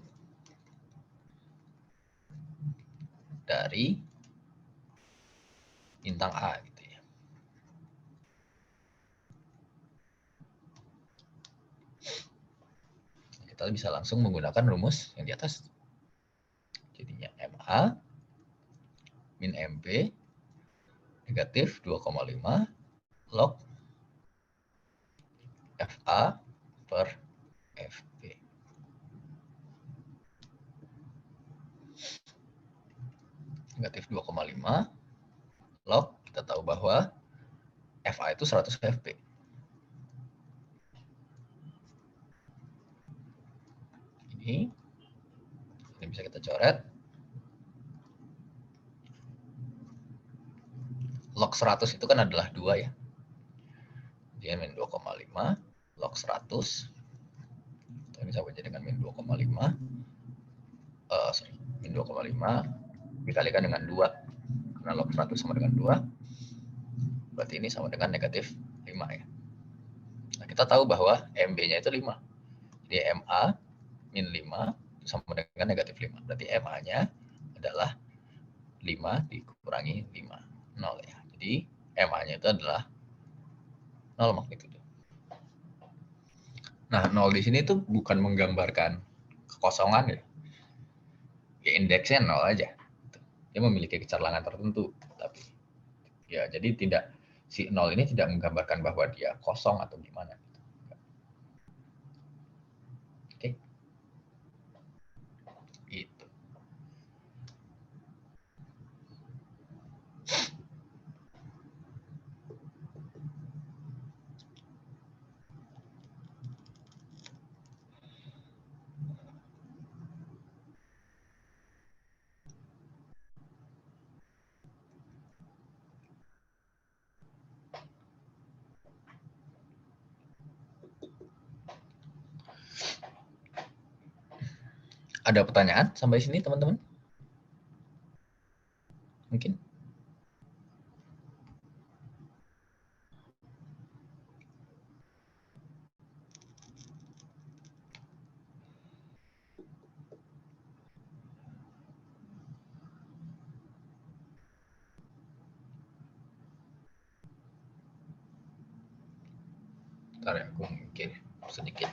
dari bintang A gitu ya. Kita bisa langsung menggunakan rumus yang di atas. Jadinya MA min MB negatif 2,5 log FA per FB. Negatif 2,5 log, kita tahu bahwa FA itu 100 FB. Ini bisa kita coret. Log 100 itu kan adalah 2 ya. Dia min 2,5 log 100. Kita bisa baca dengan min 2,5. Min 2,5 dikalikan dengan 2. Karena log 100 sama dengan 2. Berarti ini sama dengan negatif 5 ya. Nah, kita tahu bahwa MB-nya itu 5. Jadi MA min 5 sama dengan negatif 5. Berarti MA-nya adalah 5 dikurangi 5. 0 ya. Jadi MA-nya itu adalah 0 magnitudo. Nah, 0 di sini tuh bukan menggambarkan kekosongan ya. Ya indeksnya 0 aja. Dia memiliki kecerlangan tertentu. Tapi ya jadi tidak, si 0 ini tidak menggambarkan bahwa dia kosong atau gimana. Oke. Itu. Ada pertanyaan sampai sini teman-teman? Mungkin? Ntar ya, aku mungkin sedikit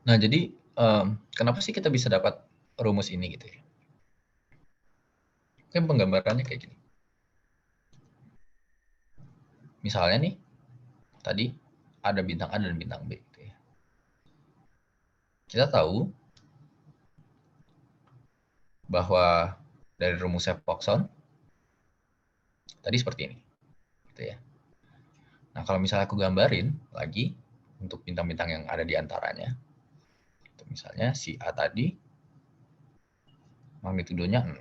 Nah, jadi kenapa sih kita bisa dapat rumus ini gitu ya? Mungkin penggambarannya kayak gini. Misalnya nih, tadi ada bintang A dan bintang B gitu ya. Kita tahu bahwa dari rumusnya Poisson tadi seperti ini, gitu ya. Nah, kalau misalnya aku gambarin lagi untuk bintang-bintang yang ada di antaranya, itu misalnya si A tadi magnitudonya 0,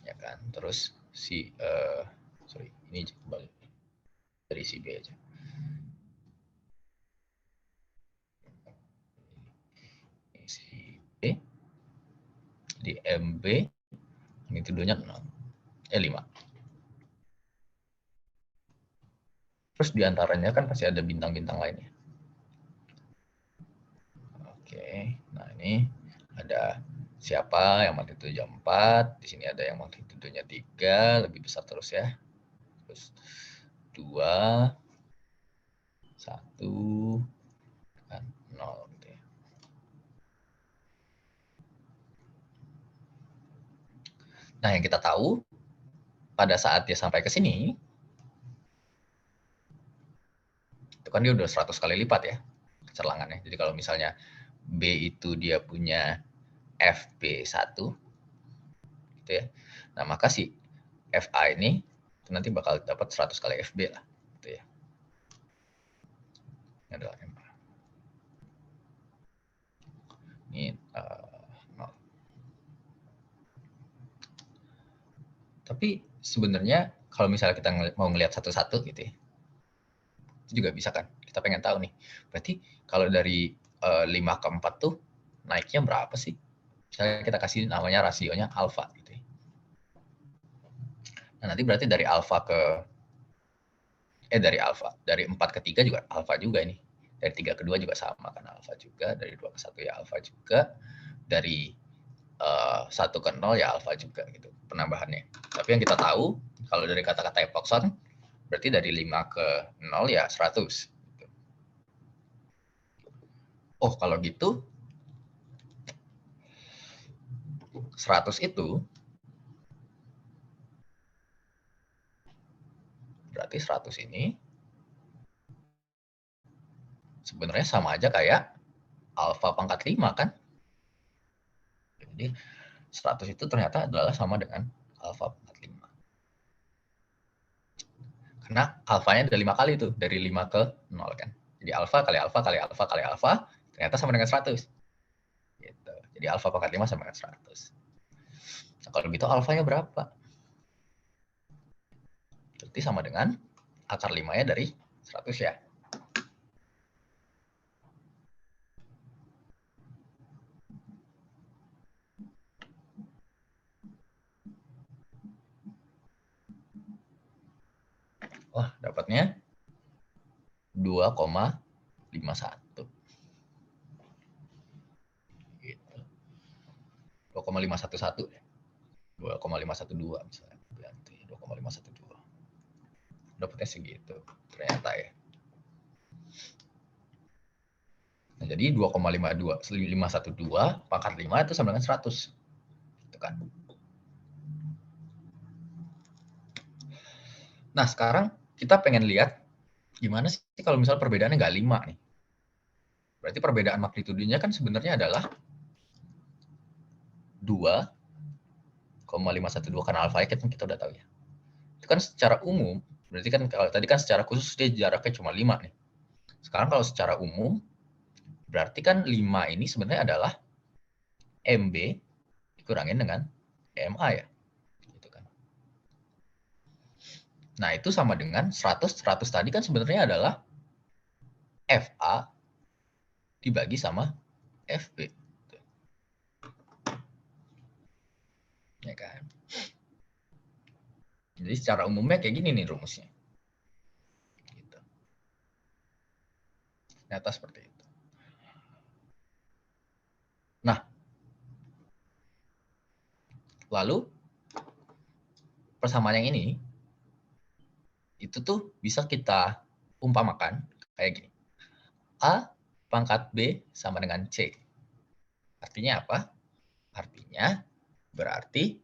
ya kan? Terus si sorry, ini kembali dari si B aja. Si B di MB magnitudonya 0, 5. Terus di antaranya kan pasti ada bintang-bintang lainnya. Oke, nah ini ada siapa yang magnitudonya 4, di sini ada yang magnitudonya 3, lebih besar terus ya. Terus 2, 1, kan 0 gitu ya. Nah, yang kita tahu pada saat dia sampai ke sini, itu kan dia udah 100 kali lipat ya kecerlangannya. Jadi kalau misalnya B itu dia punya FB1 gitu ya. Nah, maka si FA ini nanti bakal dapat 100 kali FB lah gitu ya. Ini adalah MA. Ini 0. Tapi sebenarnya kalau misalnya kita mau ngelihat satu-satu gitu ya, itu juga bisa kan. Kita pengen tahu nih. Berarti kalau dari 5 ke 4 tuh naiknya berapa sih? Misalnya kita kasih namanya rasionya alfa gitu ya. Nah, nanti berarti dari alfa ke dari 4 ke 3 juga alfa juga ini. Dari 3 ke 2 juga sama kan alfa juga, dari 2 ke 1 ya alfa juga, dari 1 ke 0 ya alfa juga gitu penambahannya. Tapi yang kita tahu kalau dari kata-kata Poisson berarti dari 5 ke 0 ya 100. Oh, kalau gitu 100 itu berarti 100 ini sebenarnya sama aja kayak alfa pangkat 5 kan? Jadi 100 itu ternyata adalah sama dengan alfa pangkat 5. Karena alfanya ada 5 kali tuh, dari 5 ke 0 kan. Jadi alfa kali alfa kali alfa kali alfa ternyata sama dengan 100. Gitu. Jadi alfa pangkat 5 sama dengan 100. Nah, kalau gitu alfanya berapa? Berarti sama dengan akar 5-nya dari 100 ya. Wah, dapatnya 2,51. Gitu. 2,511 ya. 2,512 misalnya. Berarti 2,512. Dapatnya segitu. Ternyata ya. Nah, jadi 2,512 pangkat 5 itu sama dengan 100. Gitu kan. Nah, sekarang kita pengen lihat gimana sih kalau misalnya perbedaannya nggak 5 nih. Berarti perbedaan magnitudenya kan sebenarnya adalah 2,512 karena alfa kan kita udah tahu ya. Itu kan secara umum, berarti kan kalau tadi kan secara khusus dia jaraknya cuma 5 nih. Sekarang kalau secara umum, berarti kan 5 ini sebenarnya adalah MB dikurangin dengan MA ya. Gitu kan. Nah, itu sama dengan 100. 100 tadi kan sebenarnya adalah FA dibagi sama FB. Ya kan? Jadi secara umumnya kayak gini nih rumusnya. Gitu. Nyata seperti itu. Nah, lalu persamaan yang ini itu tuh bisa kita umpamakan Kayak gini. A pangkat B sama dengan C. Artinya apa? Artinya berarti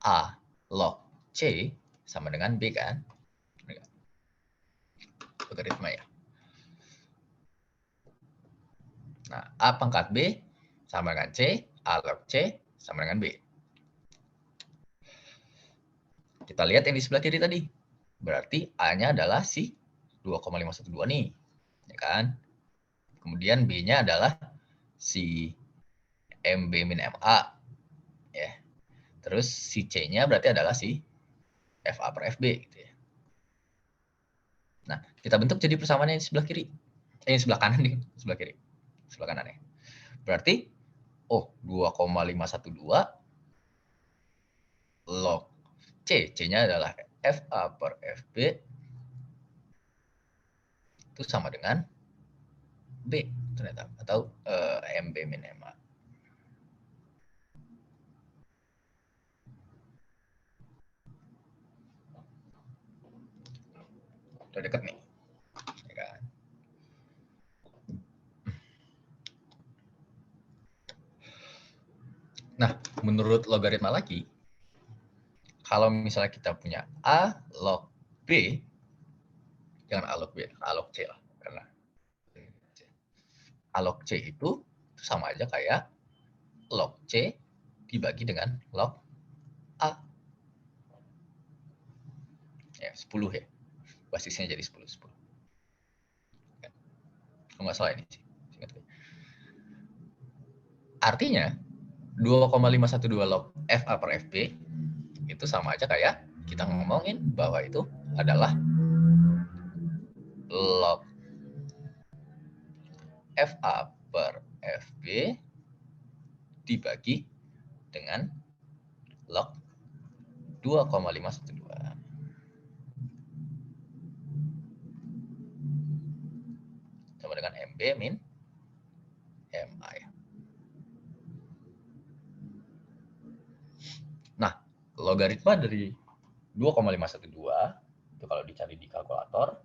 A log C sama dengan B kan? Logaritma ya. Nah, A pangkat B sama dengan C, A log C sama dengan B. Kita lihat yang di sebelah kiri tadi. Berarti A-nya adalah si 2,512 nih. Ya kan? Kemudian B-nya adalah si MB min MA. Ya. Terus si C-nya berarti adalah si FA per FB. Gitu ya. Nah, kita bentuk jadi persamaan yang di sebelah kiri. Yang sebelah kanan nih. Sebelah kiri. Sebelah kanan ya. Berarti, 2,512 log C. C-nya adalah FA per FB itu sama dengan B ternyata, atau MB min MA. Udah deket nih. Ya kan? Nah, menurut logaritma lagi, kalau misalnya kita punya A log B, jangan A log B, A log C lah. Karena A log C itu sama aja kayak log C dibagi dengan log A. Ya, 10 ya. Basisnya jadi 10. Kalau nggak salah ini sih. Artinya, 2,512 log FA per FB itu sama aja kayak kita ngomongin bahwa itu adalah log FA per FB dibagi dengan log 2,512. Sama dengan MB min MA. Nah, logaritma dari 2,512 itu kalau dicari di kalkulator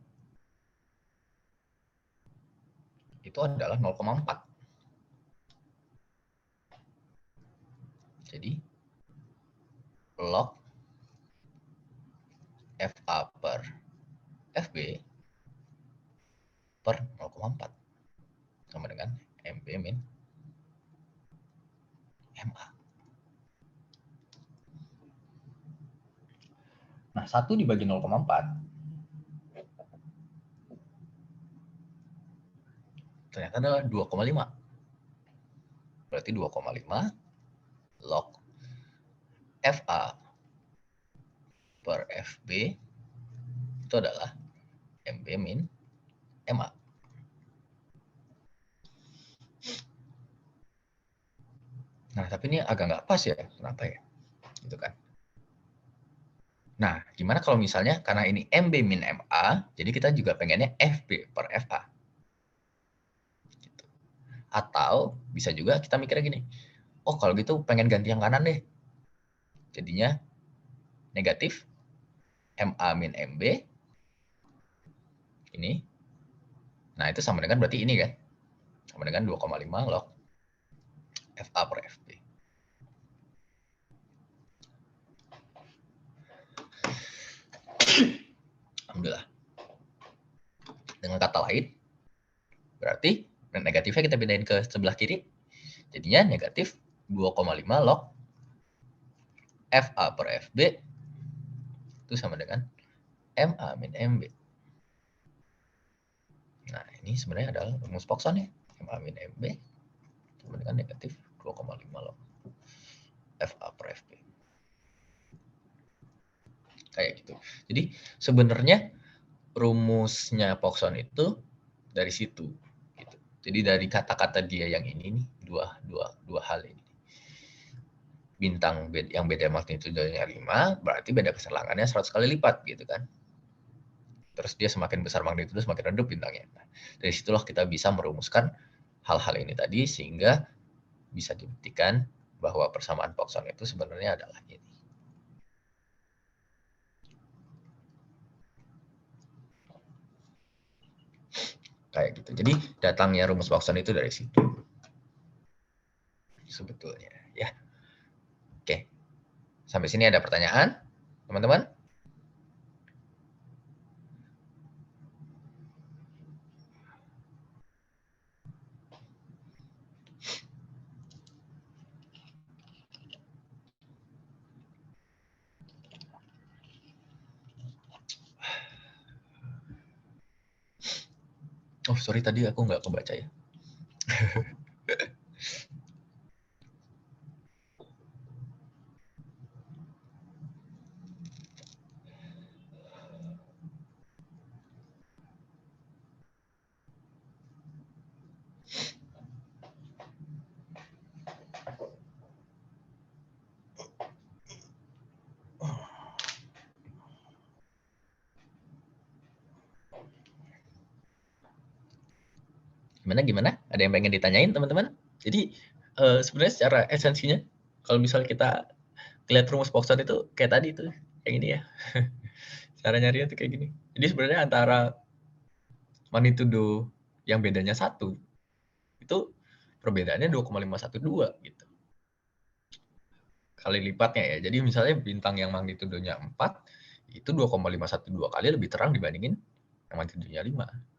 itu adalah 0,4. Jadi log FA per FB per 0,4 sama dengan MB min MA. Nah, 1 dibagi 0,4 ternyata adalah 2,5. Berarti 2,5 log FA per FB itu adalah MB min MA. Nah, tapi ini agak nggak pas ya. Kenapa ya? Gitu kan. Nah, gimana kalau misalnya karena ini MB min MA, jadi kita juga pengennya FB per FA. Gitu. Atau bisa juga kita mikirnya gini, oh kalau gitu pengen ganti yang kanan deh. Jadinya negatif MA min MB ini. Nah, itu sama dengan berarti ini kan. Sama dengan 2,5 log FA per FB. Alhamdulillah. Dengan kata lain, berarti negatifnya kita pindahin ke sebelah kiri. Jadinya negatif 2,5 log FA per FB itu sama dengan MA min MB. Nah, ini sebenarnya adalah rumus Poisson ya. MA min MB sama dengan negatif 2,5 log FA per FB. Kayak gitu. Jadi sebenarnya rumusnya Poisson itu dari situ. Gitu. Jadi dari kata-kata dia yang ini nih, dua hal ini. Bintang yang beda magnitudenya 5, berarti beda keselangannya 100 kali lipat gitu kan. Terus dia semakin besar magnitudo, semakin redup bintangnya. Nah, dari situlah kita bisa merumuskan hal-hal ini tadi sehingga bisa dibuktikan bahwa persamaan Poisson itu sebenarnya adalah ini. Kayak gitu. Jadi datangnya rumus Parkinson itu dari situ. Sebetulnya ya. Oke. Sampai sini ada pertanyaan, teman-teman? Oh, sorry tadi aku nggak kebaca ya. Gimana? Ada yang pengen ditanyain, teman-teman? Jadi, sebenarnya secara esensinya, kalau misalnya kita lihat rumus Parkinson itu kayak tadi tuh, kayak gini ya. Cara nyarinya tuh kayak gini. Jadi sebenarnya antara magnitudo yang bedanya 1, itu perbedaannya 2,512 gitu. Kali lipatnya ya. Jadi misalnya bintang yang magnitudonya 4, itu 2,512 kali lebih terang dibandingin yang magnitudonya 5.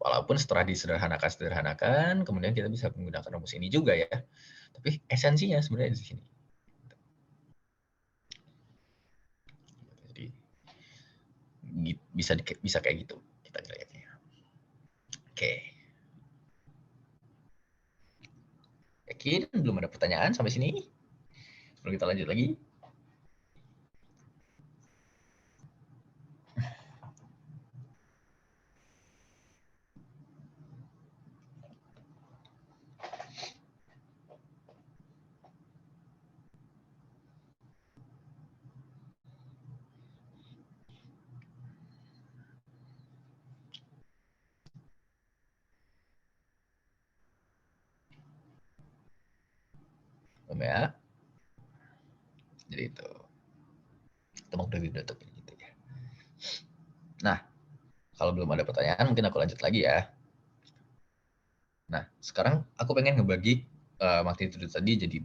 Walaupun setelah disederhanakan, kemudian kita bisa menggunakan rumus ini juga ya. Tapi esensinya sebenarnya di sini. Jadi bisa kayak gitu kita lihatnya. Oke. Yakin belum ada pertanyaan sampai sini? Sebelum kita lanjut lagi. Ya. Jadi itu. Tembok udah ditutup gitu ya. Nah, kalau belum ada pertanyaan mungkin aku lanjut lagi ya. Nah, sekarang aku pengen ngebagi magnitudo tadi jadi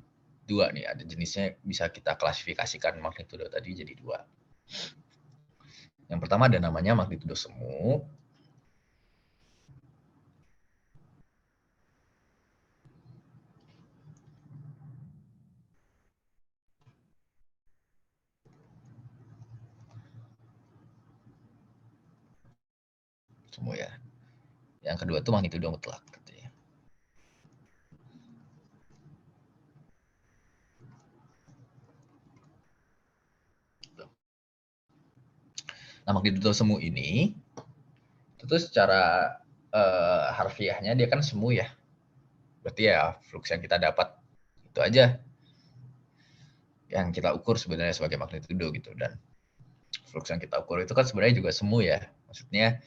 2 nih. Ada jenisnya, bisa kita klasifikasikan magnitudo tadi jadi 2. Yang pertama ada namanya magnitudo semu. Semu ya. Yang kedua itu magnitudo mutlak. Gitu ya. Nah, magnitudo semu ini itu secara harfiahnya dia kan semu ya. Berarti ya flux yang kita dapat itu aja yang kita ukur sebenarnya sebagai magnitudo gitu. Dan flux yang kita ukur itu kan sebenarnya juga semu ya. Maksudnya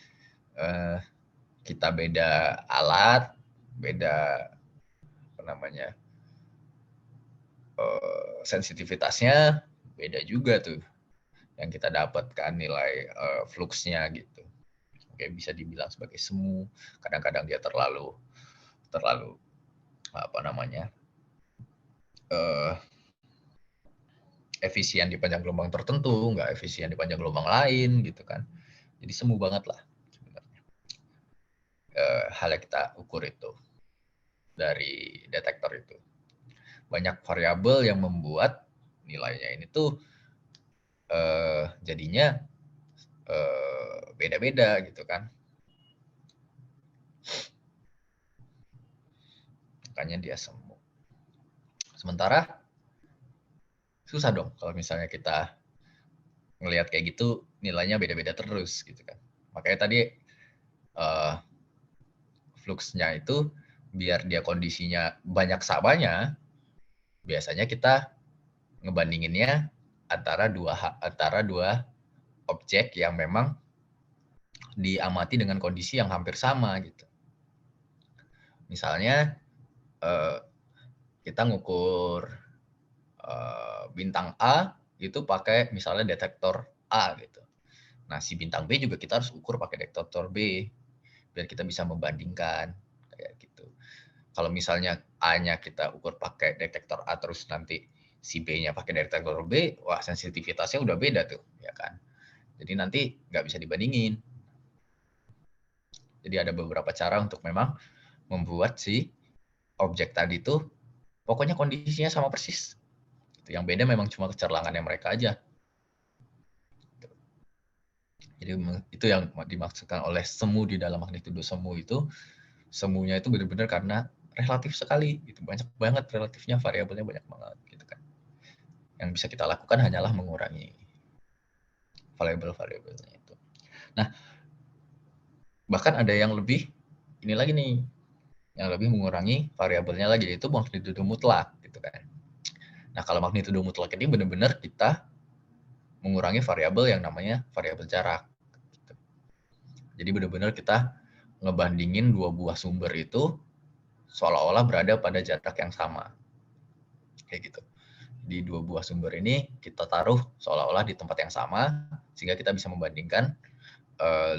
kita beda alat, beda apa namanya, sensitivitasnya beda juga tuh yang kita dapatkan nilai fluxnya gitu. Oke, bisa dibilang sebagai semu. Kadang-kadang dia terlalu apa namanya, efisien di panjang gelombang tertentu, nggak efisien di panjang gelombang lain gitu kan. Jadi semu banget lah sebenarnya hal yang kita ukur itu dari detektor itu. Banyak variabel yang membuat nilainya ini tuh jadinya beda-beda gitu kan. Makanya dia semu. Sementara susah dong kalau misalnya kita ngelihat kayak gitu nilainya beda-beda terus gitu kan. Makanya tadi fluxnya itu biar dia kondisinya banyak sabanya, biasanya kita ngebandinginnya antara dua objek yang memang diamati dengan kondisi yang hampir sama gitu. Misalnya kita ngukur bintang A itu pakai misalnya detektor A gitu. Nah, si bintang B juga kita harus ukur pakai detektor B. biar kita bisa membandingkan kayak gitu. Kalau misalnya A-nya kita ukur pakai detektor A terus nanti si B-nya pakai detektor B, wah sensitivitasnya udah beda tuh, ya kan? Jadi nanti nggak bisa dibandingin. Jadi ada beberapa cara untuk memang membuat si objek tadi tuh pokoknya kondisinya sama persis. Yang beda memang cuma kecerlangannya mereka aja. Jadi itu yang dimaksudkan oleh semu di dalam magnitudo semu itu, semuanya itu benar-benar karena relatif sekali, itu banyak banget relatifnya, variabelnya banyak banget gitu kan. Yang bisa kita lakukan hanyalah mengurangi variabel-variabelnya itu. Nah, bahkan ada yang lebih ini lagi nih, yang lebih mengurangi variabelnya lagi, yaitu magnitudo mutlak gitu kan. Nah, kalau magnitudo mutlak ini benar-benar kita mengurangi variabel yang namanya variabel jarak. Gitu. Jadi benar-benar kita ngebandingin dua buah sumber itu seolah-olah berada pada jarak yang sama. Kayak gitu. Di dua buah sumber ini kita taruh seolah-olah di tempat yang sama, sehingga kita bisa membandingkan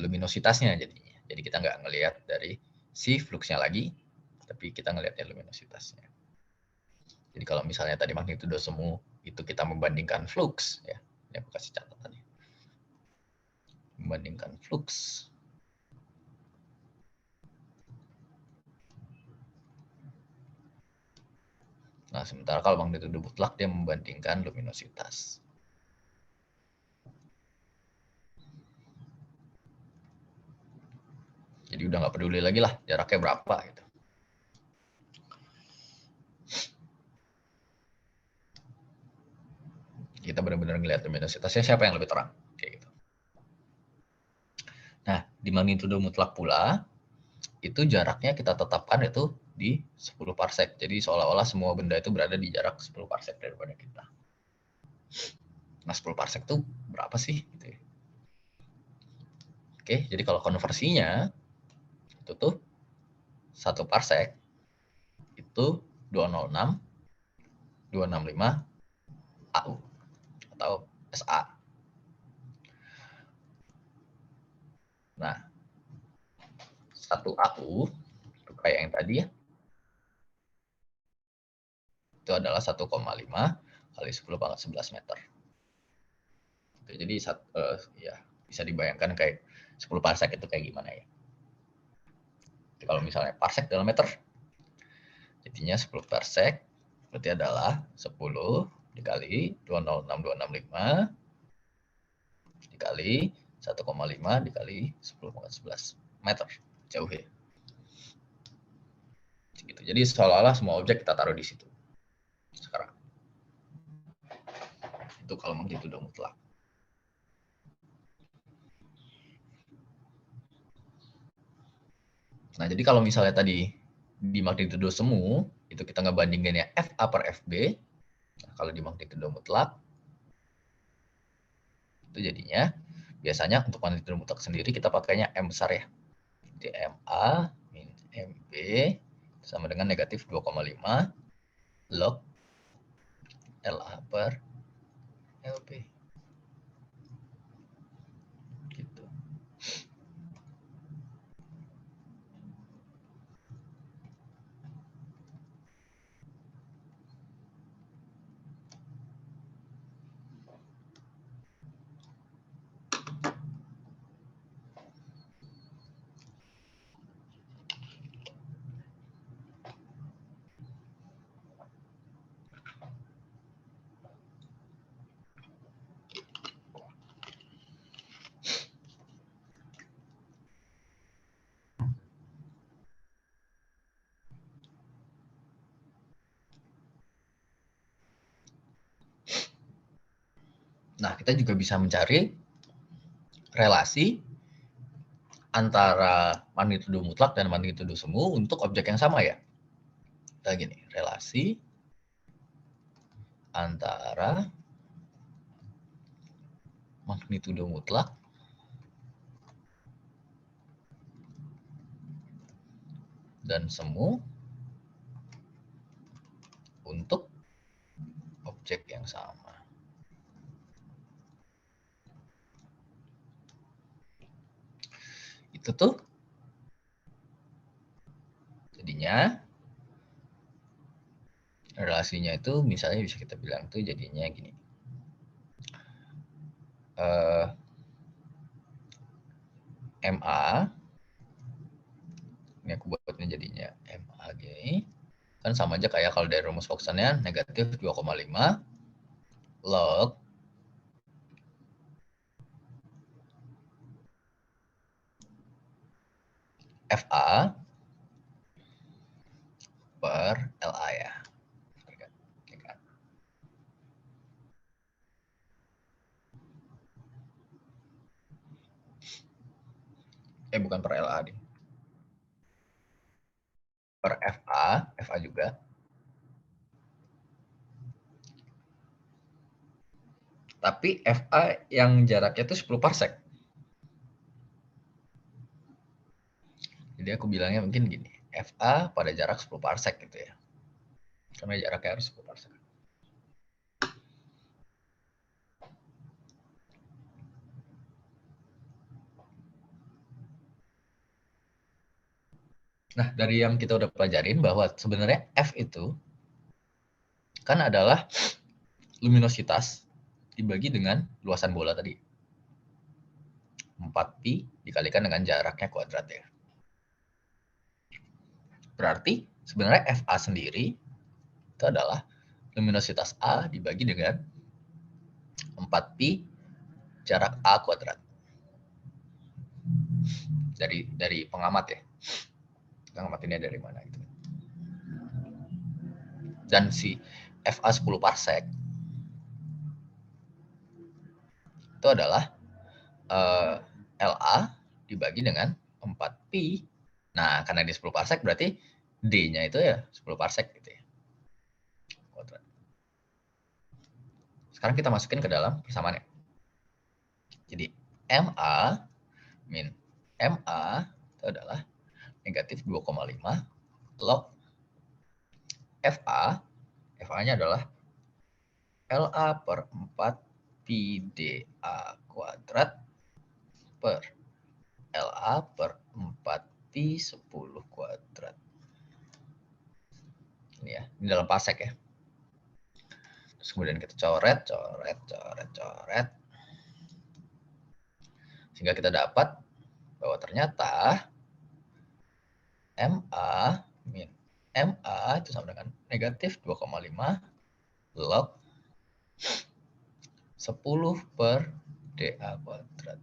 luminositasnya jadinya. Jadi kita nggak ngelihat dari si fluxnya lagi, tapi kita ngelihatnya luminositasnya. Jadi kalau misalnya tadi magnitudo semu itu kita membandingkan flux, ya, ini aku kasih catatan ya. Membandingkan flux. Nah, sementara kalau magnitudo mutlak dia membandingkan luminositas. Jadi udah nggak peduli lagi lah jaraknya berapa gitu. Kita benar-benar ngelihat luminositasnya siapa yang lebih terang. Kayak gitu. Nah, di magnitudo mutlak pula, itu jaraknya kita tetapkan itu di 10 parsec. Jadi seolah-olah semua benda itu berada di jarak 10 parsec daripada kita. Nah, 10 parsec itu berapa sih? Gitu ya. Oke, jadi kalau konversinya, itu tuh 1 parsec, itu 206,265 AU atau SA. Nah, 1 AU, itu kayak yang tadi ya, itu adalah 1,5 kali 10 pangkat 11 meter. Jadi ya bisa dibayangkan kayak 10 parsec itu kayak gimana ya. Jadi kalau misalnya parsec dalam meter, jadinya 10 parsec berarti adalah 10 dikali 206,265 dikali 1,5 dikali 10 pangkat 11 meter. Jauh ya. Gitu. Jadi seolah-olah semua objek kita taruh di situ. Sekarang. Itu kalau magnitudo mutlak. Nah, jadi kalau misalnya tadi di magnitudo semu, itu kita ngebandinginnya FA per FB. Nah, kalau di magnitudo mutlak, itu jadinya biasanya untuk magnitudo mutlak sendiri kita pakainya M besar ya. Jadi MA min MB sama dengan negatif 2,5 log LA per LB. Gitu. Nah, kita juga bisa mencari relasi antara magnitudo mutlak dan magnitudo semu untuk objek yang sama ya. Kita gini, relasi antara magnitudo mutlak dan semu untuk objek yang sama. Itu tuh Jadinya relasinya itu misalnya bisa kita bilang tuh jadinya gini. MA, ini aku buatnya jadinya MAG, kan sama aja kayak kalau dari rumus Foxonnya negatif 2,5 log FA per LA ya. Bukan per LA deh. Per FA juga. Tapi FA yang jaraknya itu 10 parsec. Jadi aku bilangnya mungkin gini, FA pada jarak 10 parsec gitu ya. Karena jaraknya harus 10 parsec. Nah, dari yang kita udah pelajarin bahwa sebenarnya F itu kan adalah luminositas dibagi dengan luasan bola tadi. 4pi dikalikan dengan jaraknya kuadrat ya. Berarti sebenarnya FA sendiri itu adalah luminositas A dibagi dengan 4pi jarak A kuadrat. Dari pengamat ya. Pengamat ini dari mana gitu. Dan si FA 10 parsec itu adalah LA dibagi dengan 4pi. Nah, karena di 10 parsec berarti D-nya itu ya 10 parsec gitu ya. Kuadrat. Sekarang kita masukin ke dalam persamaannya. Jadi MA min MA itu adalah negatif 2,5 log FA. FA-nya adalah LA per 4 pi DA kuadrat per LA per 4 pi 10 kuadrat. Ini ya, ini dalam parsec ya. Terus kemudian kita coret. Sehingga kita dapat bahwa ternyata MA min MA itu sama dengan negatif 2,5 log 10 per DA kuadrat.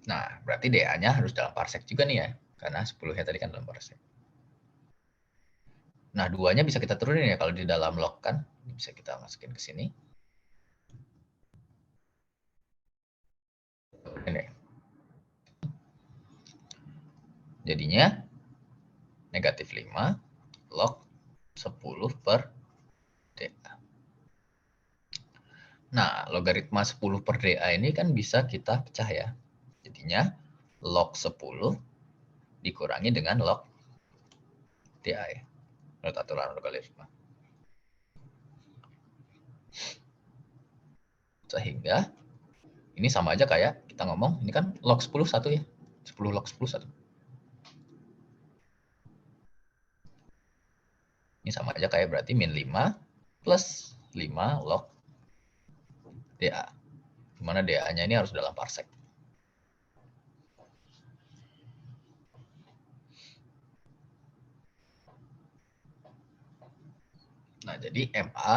Nah, berarti DA-nya harus dalam parsec juga nih ya. Karena 10-nya tadi kan dalam parsec. Nah, 2-nya bisa kita turunin ya kalau di dalam log kan. Bisa kita masukin ke sini. Ini. Jadinya negatif 5 log 10 per DA. Nah, logaritma 10 per DA ini kan bisa kita pecah ya. Jadinya log 10 dikurangi dengan log DA ya. Menurut aturan logaritma. Sehingga ini sama aja kayak kita ngomong, ini kan log 10 1 ya. 10 log 10 1. Ini sama aja kayak berarti min 5 plus 5 log DA. Dimana DA-nya ini harus dalam parsec. Nah, jadi MA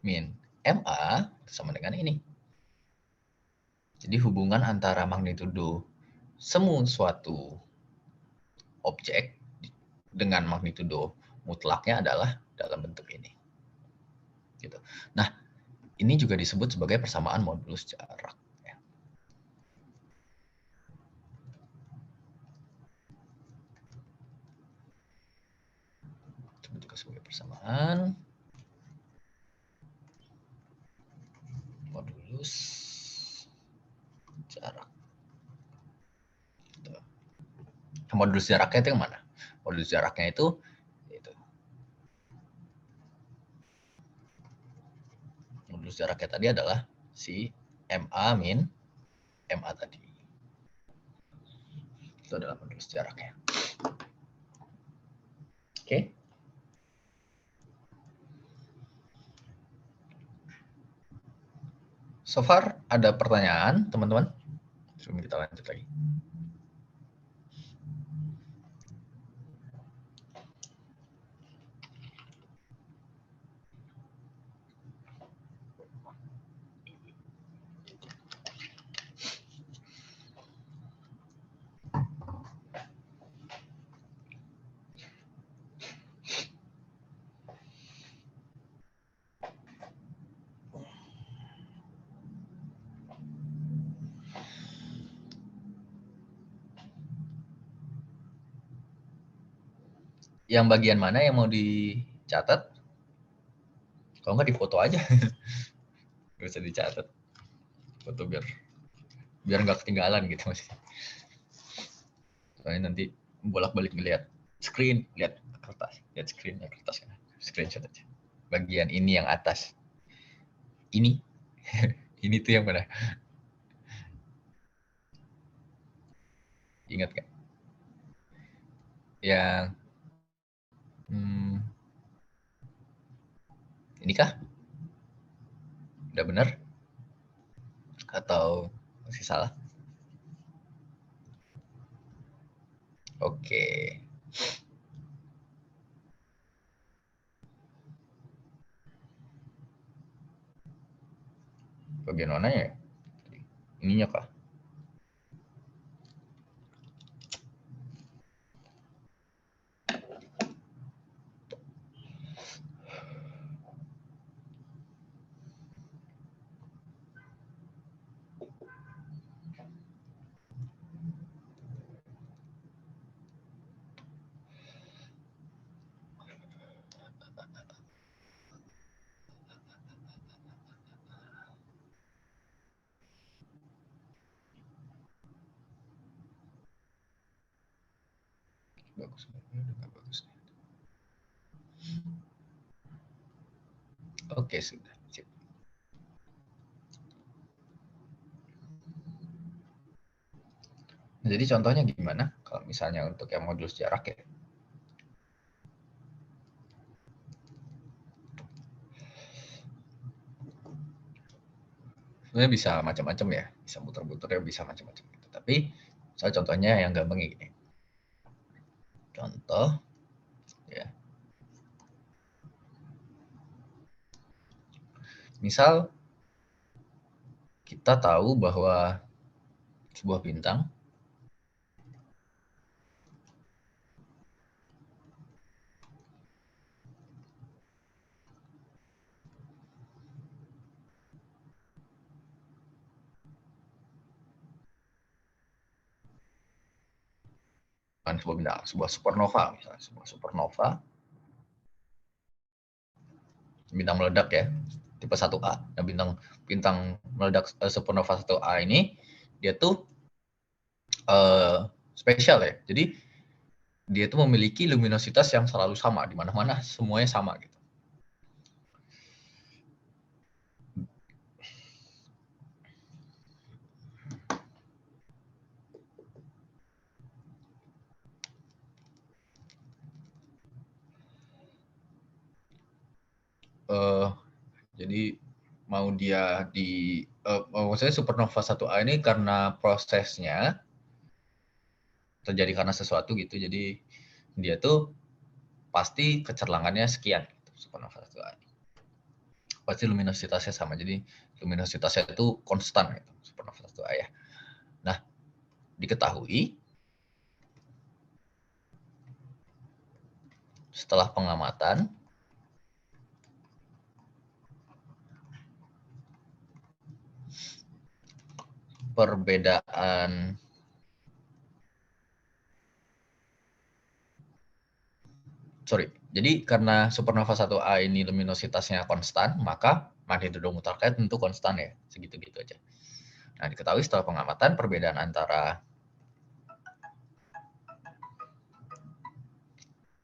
min MA sama dengan ini. Jadi hubungan antara magnitudo semu suatu objek dengan magnitudo mutlaknya adalah dalam bentuk ini. Gitu. Nah, ini juga disebut sebagai persamaan modulus jarak. Ya. Disebut juga sebagai persamaan modulus jarak. Gitu. Modulus jaraknya itu yang mana? Modulus jaraknya itu modulus jaraknya tadi adalah si MA min MA tadi. Itu adalah modulus jaraknya. Oke. So far ada pertanyaan, teman-teman? Sebelum kita lanjut lagi. Yang bagian mana yang mau dicatat? Kalau nggak difoto aja. Nggak usah dicatat. Foto biar nggak ketinggalan gitu maksudnya. Soalnya nanti bolak-balik ngeliat screen, lihat kertas, lihat screennya kertas kan. Screenshot aja. Bagian ini yang atas. Ini. Ini tuh yang mana? Ingat nggak? Yang ini kah? Udah benar? Atau masih salah? Oke. Bagian mana ya? Ininya kah? Bagus. Nggak bagus. Oke, sudah. Sip. Jadi contohnya gimana? Kalau misalnya untuk yang modulus jarak ya. Sebenarnya bisa macam-macam ya. Bisa muter-muter ya, bisa macam-macam. Gitu. Tapi saya contohnya yang gampang gini. Contoh ya. Misal kita tahu bahwa sebuah bintang sebuah bintang, sebuah supernova misalnya, sebuah supernova bintang meledak ya, tipe 1A. Nah, bintang meledak supernova 1A ini dia tuh spesial ya. Jadi dia tuh memiliki luminositas yang selalu sama di mana-mana, semuanya sama gitu. Jadi mau dia maksudnya supernova 1A ini karena prosesnya terjadi karena sesuatu gitu. Jadi dia tuh pasti kecerlangannya sekian gitu, supernova 1A. Pasti luminositasnya sama. Jadi luminositasnya itu konstan gitu, supernova 1A ya. Nah, diketahui setelah pengamatan perbedaan jadi karena supernova 1A ini luminositasnya konstan, maka magnitudo mutlaknya tentu konstan ya, segitu-gitu aja. Nah, diketahui setelah pengamatan perbedaan antara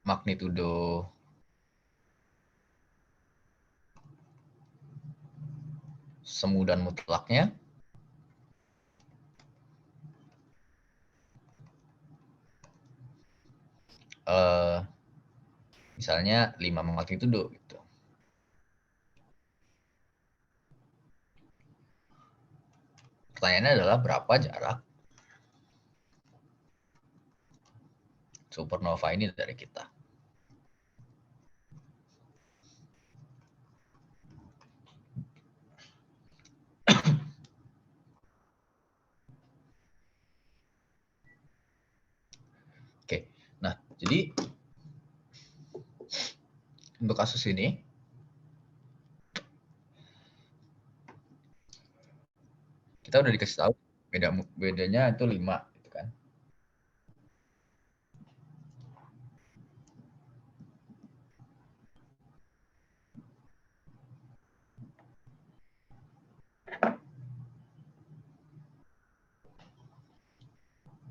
magnitudo semu dan mutlaknya misalnya 5 magnitudo gitu. Pertanyaannya adalah berapa jarak supernova ini dari kita. Oke, nah jadi untuk kasus ini kita udah dikasih tahu bedanya itu 5 gitu kan.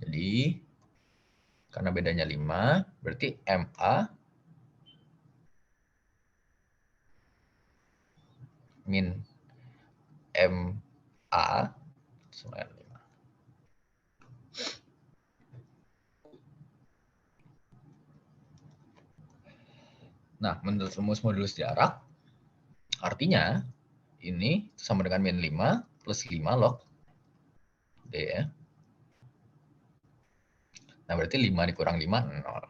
Jadi karena bedanya 5, berarti MA min MA sama dengan 5. Nah, menurut rumus modulus jarak, artinya ini sama dengan min 5 plus 5 log D ya. Nah, berarti 5 dikurang 5, 0.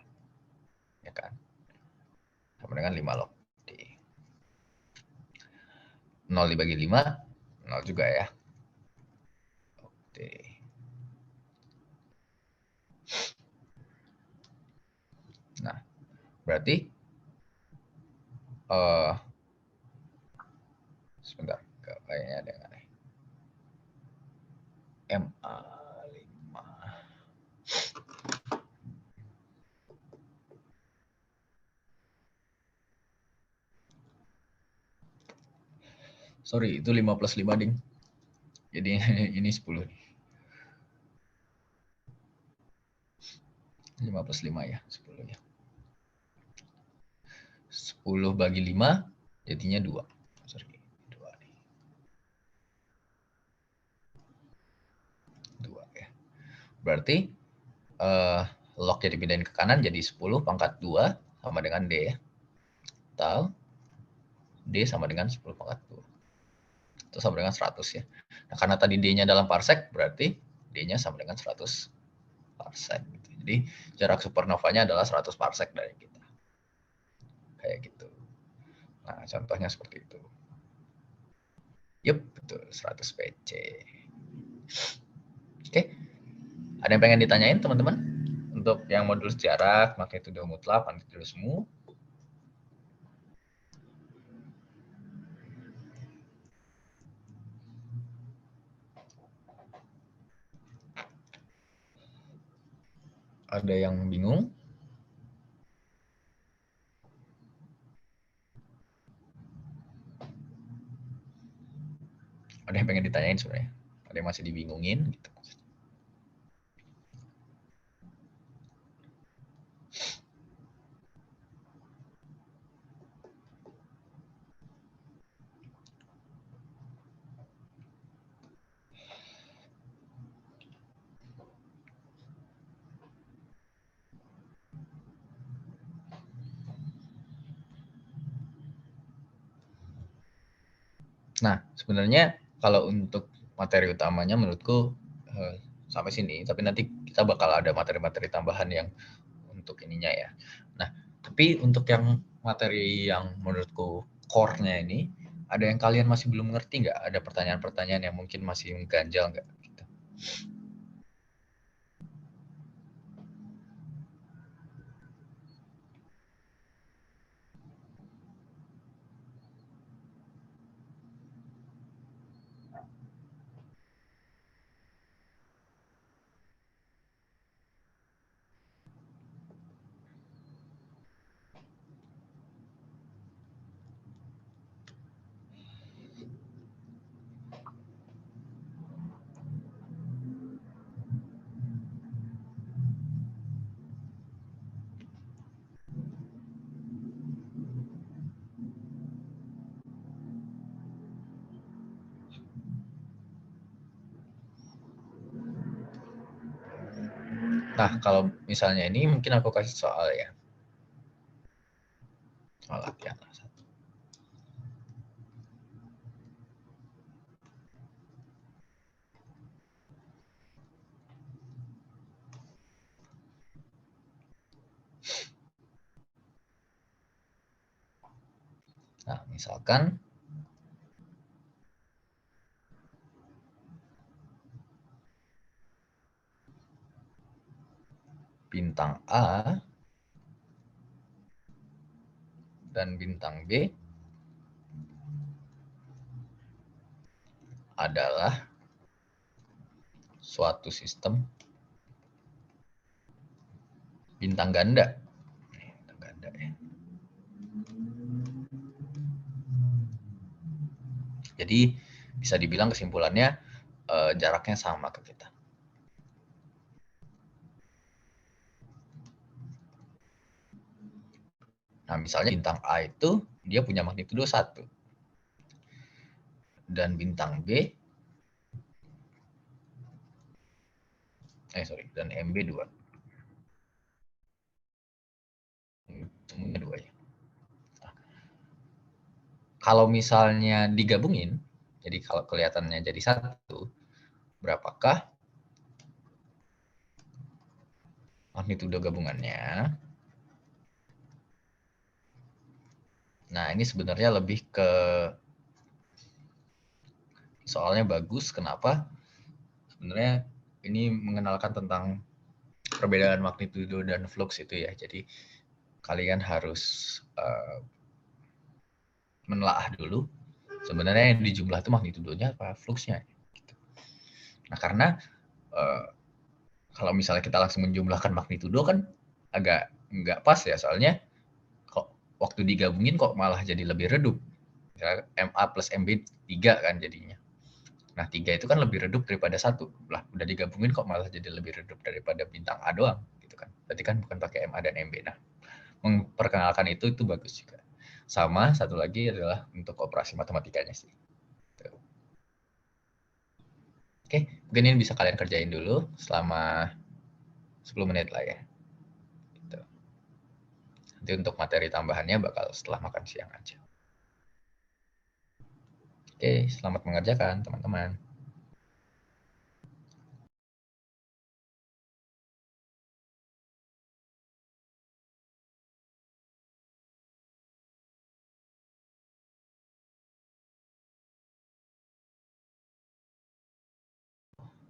Ya kan? Sama dengan 5 log D. 0 dibagi 5, 0 juga ya. D. Nah, berarti sebentar, kayaknya ada yang aneh. MA 5. Sorry, itu 5 plus 5, ding. Jadi ini 10. 5 plus 5 ya, 10 ya. 10 bagi 5 jadinya 2. Sorry, 2 nih. 2 ya. Berarti lognya dipindahin ke kanan jadi 10 pangkat 2 sama dengan D ya. Total D sama dengan 10 pangkat 2. Itu sama dengan 100 ya. Nah, karena tadi D-nya dalam parsec, berarti D-nya sama dengan 100 parsec. Gitu. Jadi jarak supernovanya adalah 100 parsec dari kita. Kayak gitu. Nah, contohnya seperti itu. Yup, betul. 100 PC. Oke. Ada yang pengen ditanyain, teman-teman? Untuk yang modulus jarak, magnitudo mutlak, magnitudo semu. Ada yang bingung? Ada yang pengen ditanyain sebenarnya? Ada yang masih dibingungin gitu. Nah, sebenarnya kalau untuk materi utamanya menurutku sampai sini, tapi nanti kita bakal ada materi-materi tambahan yang untuk ininya ya. Nah, tapi untuk yang materi yang menurutku core-nya ini, ada yang kalian masih belum ngerti nggak? Ada pertanyaan-pertanyaan yang mungkin masih mengganjal nggak? Gitu. Nah, kalau misalnya ini mungkin aku kasih soal ya. Soal latihan. Nah, misalkan bintang A dan bintang B adalah suatu sistem bintang ganda. Bintang ganda ya. Jadi bisa dibilang kesimpulannya jaraknya sama ke kita. Nah, misalnya bintang A itu dia punya magnitudo 1. Dan bintang B dan MB 2. Semuanya 2 ya. Nah, kalau misalnya digabungin, jadi kalau kelihatannya jadi 1, berapakah magnitudo gabungannya? Nah, ini sebenarnya lebih ke soalnya bagus. Kenapa? Sebenarnya ini mengenalkan tentang perbedaan magnitudo dan flux itu ya. Jadi kalian harus menelaah dulu sebenarnya yang dijumlah itu magnitudonya apa fluxnya. Nah, karena kalau misalnya kita langsung menjumlahkan magnitudo kan agak nggak pas ya, soalnya kok waktu digabungin kok malah jadi lebih redup. Misalnya MA plus MB 3 kan jadinya. Nah, 3 itu kan lebih redup daripada 1. Lah, udah digabungin kok malah jadi lebih redup daripada bintang A doang gitu kan. Berarti kan bukan pakai MA dan MB. Nah, memperkenalkan itu bagus juga. Sama satu lagi adalah untuk operasi matematikanya sih. Oke, mungkin ini bisa kalian kerjain dulu selama 10 menit lah ya. Gitu. Nanti untuk materi tambahannya bakal setelah makan siang aja. Oke, selamat mengerjakan teman-teman.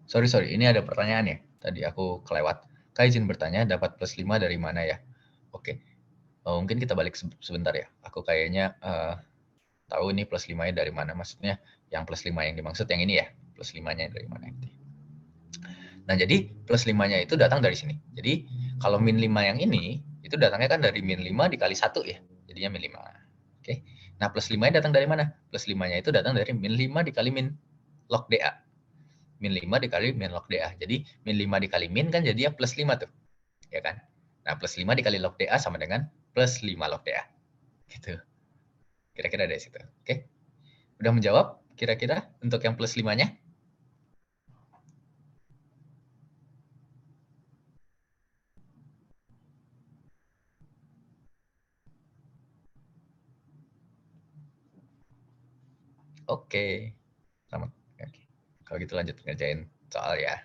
Sorry, ini ada pertanyaan ya. Tadi aku kelewat. Kak izin bertanya, dapat plus 5 dari mana ya? Oke, mungkin kita balik sebentar ya. Aku kayaknya tahu ini plus 5-nya dari mana. Maksudnya yang plus 5 yang dimaksud yang ini ya. Plus 5-nya dari mana itu. Nah, jadi plus 5-nya itu datang dari sini. Jadi kalau min 5 yang ini, itu datangnya kan dari min 5 dikali 1 ya. Jadinya min 5. Oke. Nah, plus 5-nya datang dari mana? Plus 5-nya itu datang dari min 5 dikali min log DA. Min 5 dikali min log DA. Jadi min 5 dikali min kan jadinya plus 5 tuh. Ya kan? Nah, plus 5 dikali log DA sama dengan plus 5 log DA. Gitu. Kira-kira dari situ. Oke. Udah menjawab kira-kira untuk yang plus 5-nya? Oke. Selamat. Oke. Kalau gitu lanjut ngerjain soal ya.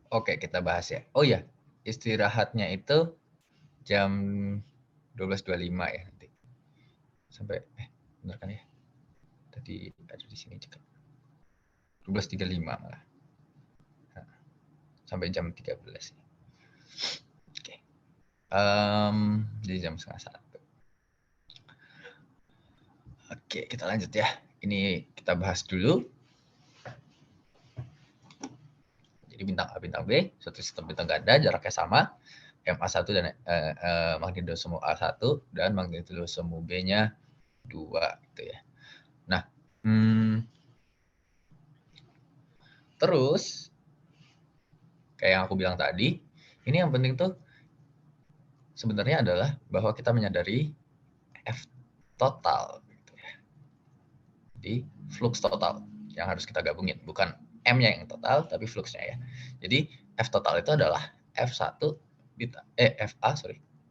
Oke, kita bahas ya. Oh ya, istirahatnya itu jam 12.25 ya nanti. Sampai, bener kan ya? Tadi ada di sini juga. 12.35 malah. Nah, sampai jam 13. Oke. Jadi jam setengah 1. Oke, kita lanjut ya. Ini kita bahas dulu. Jadi bintang A, bintang B, satu sistem bintang ganda, jaraknya sama. MA1 dan magnetosum A1 dan magnetosum B-nya 2 gitu ya. Nah, terus kayak yang aku bilang tadi, ini yang penting tuh sebenarnya adalah bahwa kita menyadari F total gitu ya. Jadi flux total yang harus kita gabungin, bukan M-nya yang total tapi fluxnya ya. Jadi F total itu adalah F1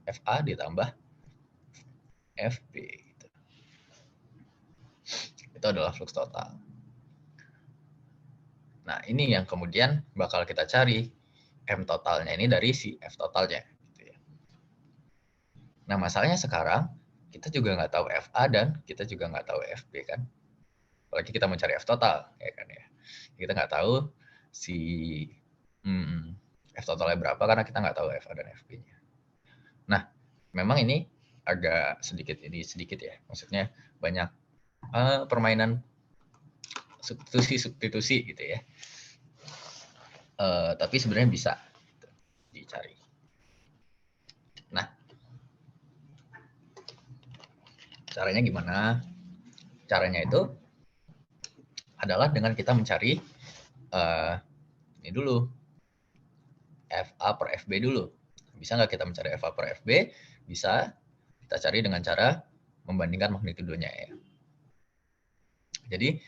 FA ditambah FB gitu. Itu adalah flux total. Nah, ini yang kemudian bakal kita cari M totalnya ini dari si F totalnya. Gitu ya. Nah, masalahnya sekarang kita juga nggak tahu FA dan kita juga nggak tahu FB kan. Apalagi kita mencari F total, ya kan ya. Kita nggak tahu si F totalnya berapa karena kita nggak tahu FA dan FB-nya. Nah, memang ini agak sedikit ya. Maksudnya banyak permainan substitusi gitu ya. Tapi sebenarnya bisa dicari. Nah, caranya gimana? Caranya itu adalah dengan kita mencari ini dulu, FA per FB dulu. Bisa nggak kita mencari FA per FB? Bisa. Kita cari dengan cara membandingkan magnitudonya ya. Jadi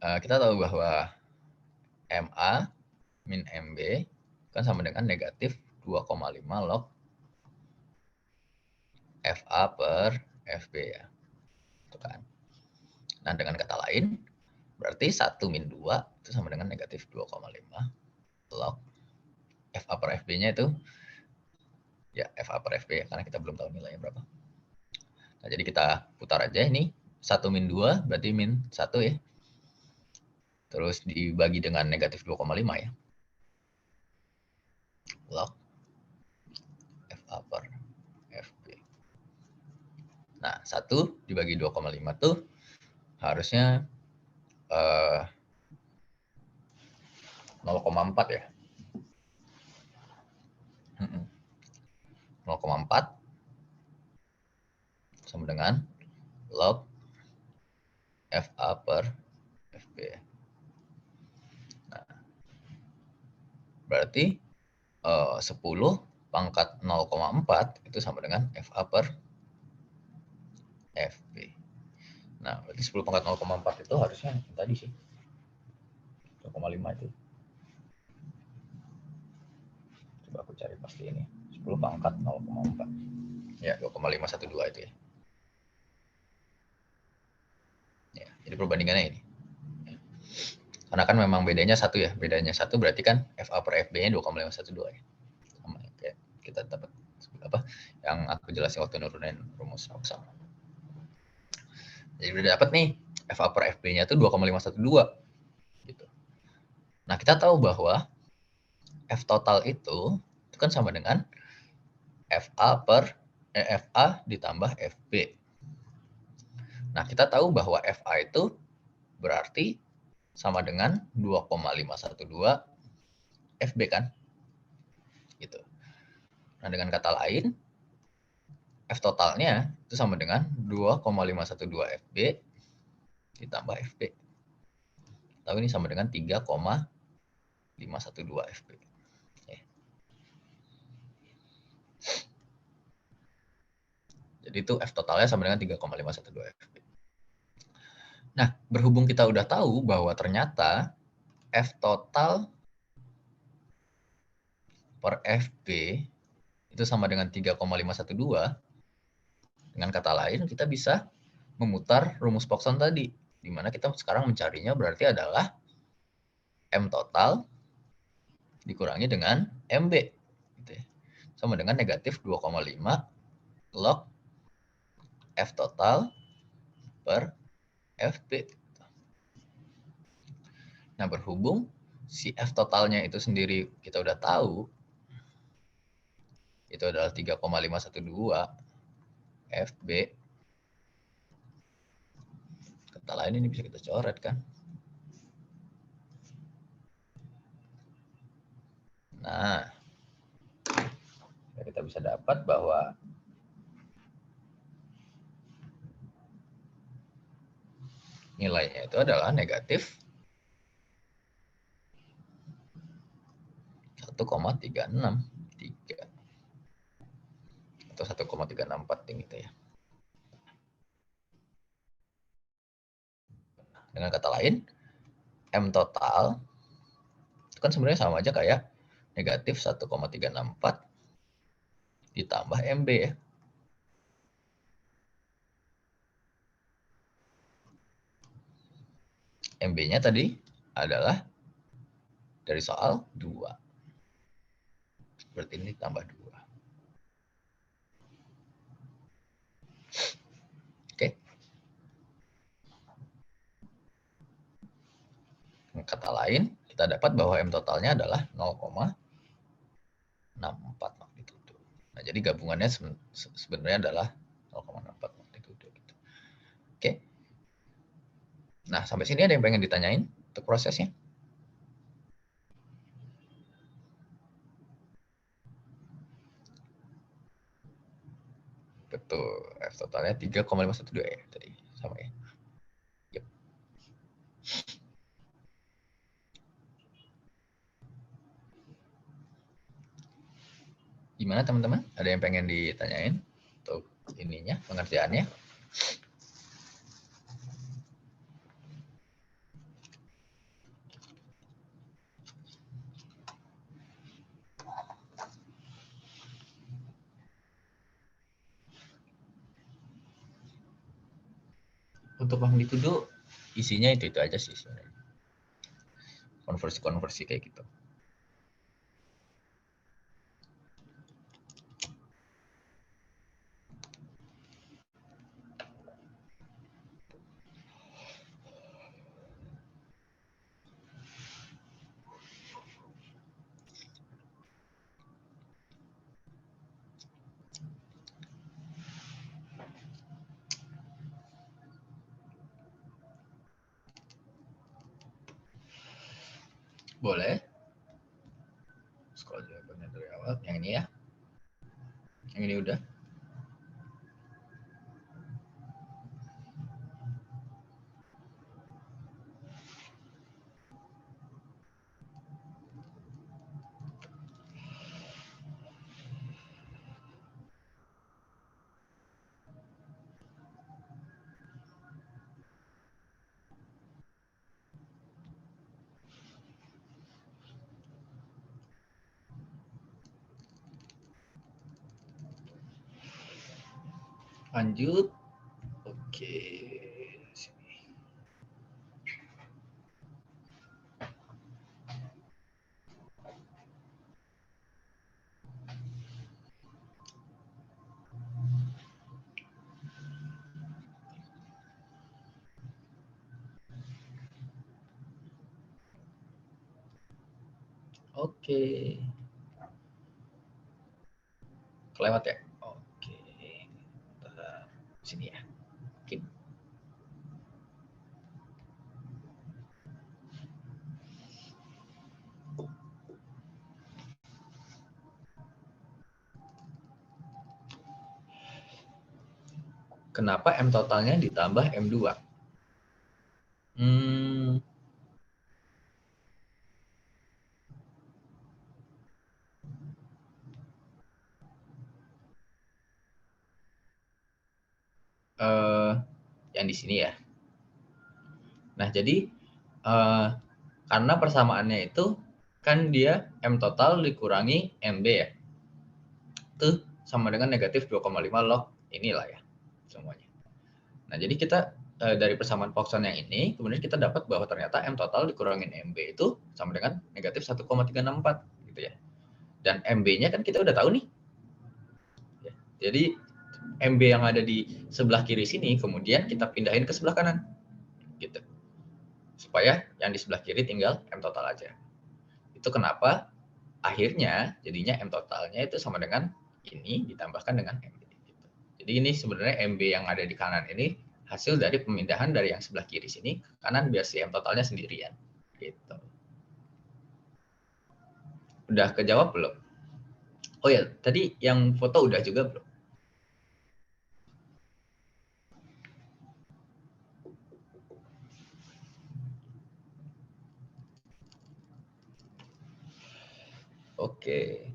kita tahu bahwa MA min MB kan sama dengan negatif 2,5 log FA per FB ya. Itu kan. Nah, dengan kata lain, berarti 1 min 2 itu sama dengan negatif 2,5 log FA per FB-nya itu ya FA per FB ya, karena kita belum tahu nilainya berapa. Nah, jadi kita putar aja ini 1 min 2 berarti min 1 ya. Terus dibagi dengan negatif 2,5 ya. Log FA per FB. Nah, 1 dibagi 2,5 tuh harusnya 0,4 ya. 0,4 sama dengan log FA per FB. Nah, berarti 10 pangkat 0,4 itu sama dengan FA per FB. Nah, berarti 10 pangkat 0,4 itu harusnya tadi sih. 2,5 itu. Coba aku cari pasti ini. 10 pangkat 0,4. Ya, 2,512 itu ya. Ya, jadi perbandingannya ini. Karena kan memang bedanya 1 ya. Bedanya 1 berarti kan FA per FB-nya 2,512 ya. Sama kayak kita dapat apa yang aku jelasin waktu nurunin rumus Oxfam. Jadi udah dapat nih FA per FB-nya itu 2,512 gitu. Nah, kita tahu bahwa F total itu kan sama dengan FA ditambah FB. Nah, kita tahu bahwa FA itu berarti sama dengan 2,512 FB kan? Gitu. Nah, dengan kata lain, F totalnya itu sama dengan 2,512 FB ditambah FB. Tahu ini sama dengan 3,512 FB. Jadi itu F totalnya sama dengan 3,512 FB. Nah, berhubung kita udah tahu bahwa ternyata F total per FB itu sama dengan 3,512, dengan kata lain kita bisa memutar rumus Poisson tadi, di mana kita sekarang mencarinya berarti adalah M total dikurangi dengan MB. Gitu ya. Sama dengan negatif 2,5 log F total per FB. Nah, berhubung si F totalnya itu sendiri kita udah tahu, itu adalah 3,512 FB. Kata lain ini bisa kita coret kan. Nah, kita bisa dapat bahwa nilainya itu adalah negatif 1,363 atau 1,364 gitu ya. Dengan kata lain, M total itu kan sebenarnya sama aja kayak negatif 1,364 ditambah MB ya. MB-nya tadi adalah dari soal 2. Berarti ini tambah 2. Oke. Kata lain, kita dapat bahwa M totalnya adalah 0,64 magnitudo. Nah, jadi gabungannya sebenarnya adalah 0,64 magnitudo. Gitu. Oke. Nah, sampai sini ada yang pengen ditanyain untuk prosesnya? Betul, F totalnya 3,512 ya tadi, sama ya. Yep. Gimana teman-teman? Ada yang pengen ditanyain untuk ininya, pengerjaannya? Untuk magnitudo isinya itu aja sih sebenarnya. Konversi-konversi kayak gitu. Boleh. Scroll jawabannya dari awal. Yang ini ya. Yang ini udah. Lanjut. Oke. Sini. Oke. Kelewat ya? Oke. Sini ya. Oke. Kenapa M totalnya ditambah M2? Yang di sini ya. Nah, jadi karena persamaannya itu kan dia M total dikurangi MB ya. Itu sama dengan negatif 2,5 log inilah ya semuanya. Nah, jadi kita dari persamaan Poisson yang ini, kemudian kita dapat bahwa ternyata M total dikurangin MB itu sama dengan negatif 1,364 gitu ya. Dan MB-nya kan kita udah tahu nih. Ya, jadi MB yang ada di sebelah kiri sini kemudian kita pindahin ke sebelah kanan. Gitu. Supaya yang di sebelah kiri tinggal M total aja. Itu kenapa akhirnya jadinya M totalnya itu sama dengan ini ditambahkan dengan MB. Gitu. Jadi ini sebenarnya MB yang ada di kanan ini hasil dari pemindahan dari yang sebelah kiri sini ke kanan biar si M totalnya sendirian. Gitu. Udah kejawab belum? Oh ya, tadi yang foto udah juga belum? Oke.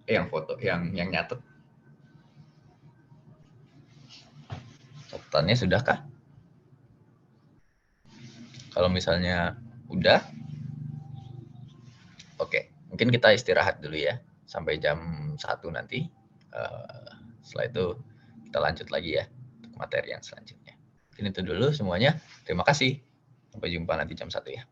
Yang foto, yang nyatet. Catatannya sudahkah? Kalau misalnya udah, oke. Mungkin kita istirahat dulu ya, sampai jam 1 nanti. Setelah itu kita lanjut lagi ya, untuk materi yang selanjutnya. Mungkin itu dulu semuanya. Terima kasih. Sampai jumpa nanti jam 1 ya.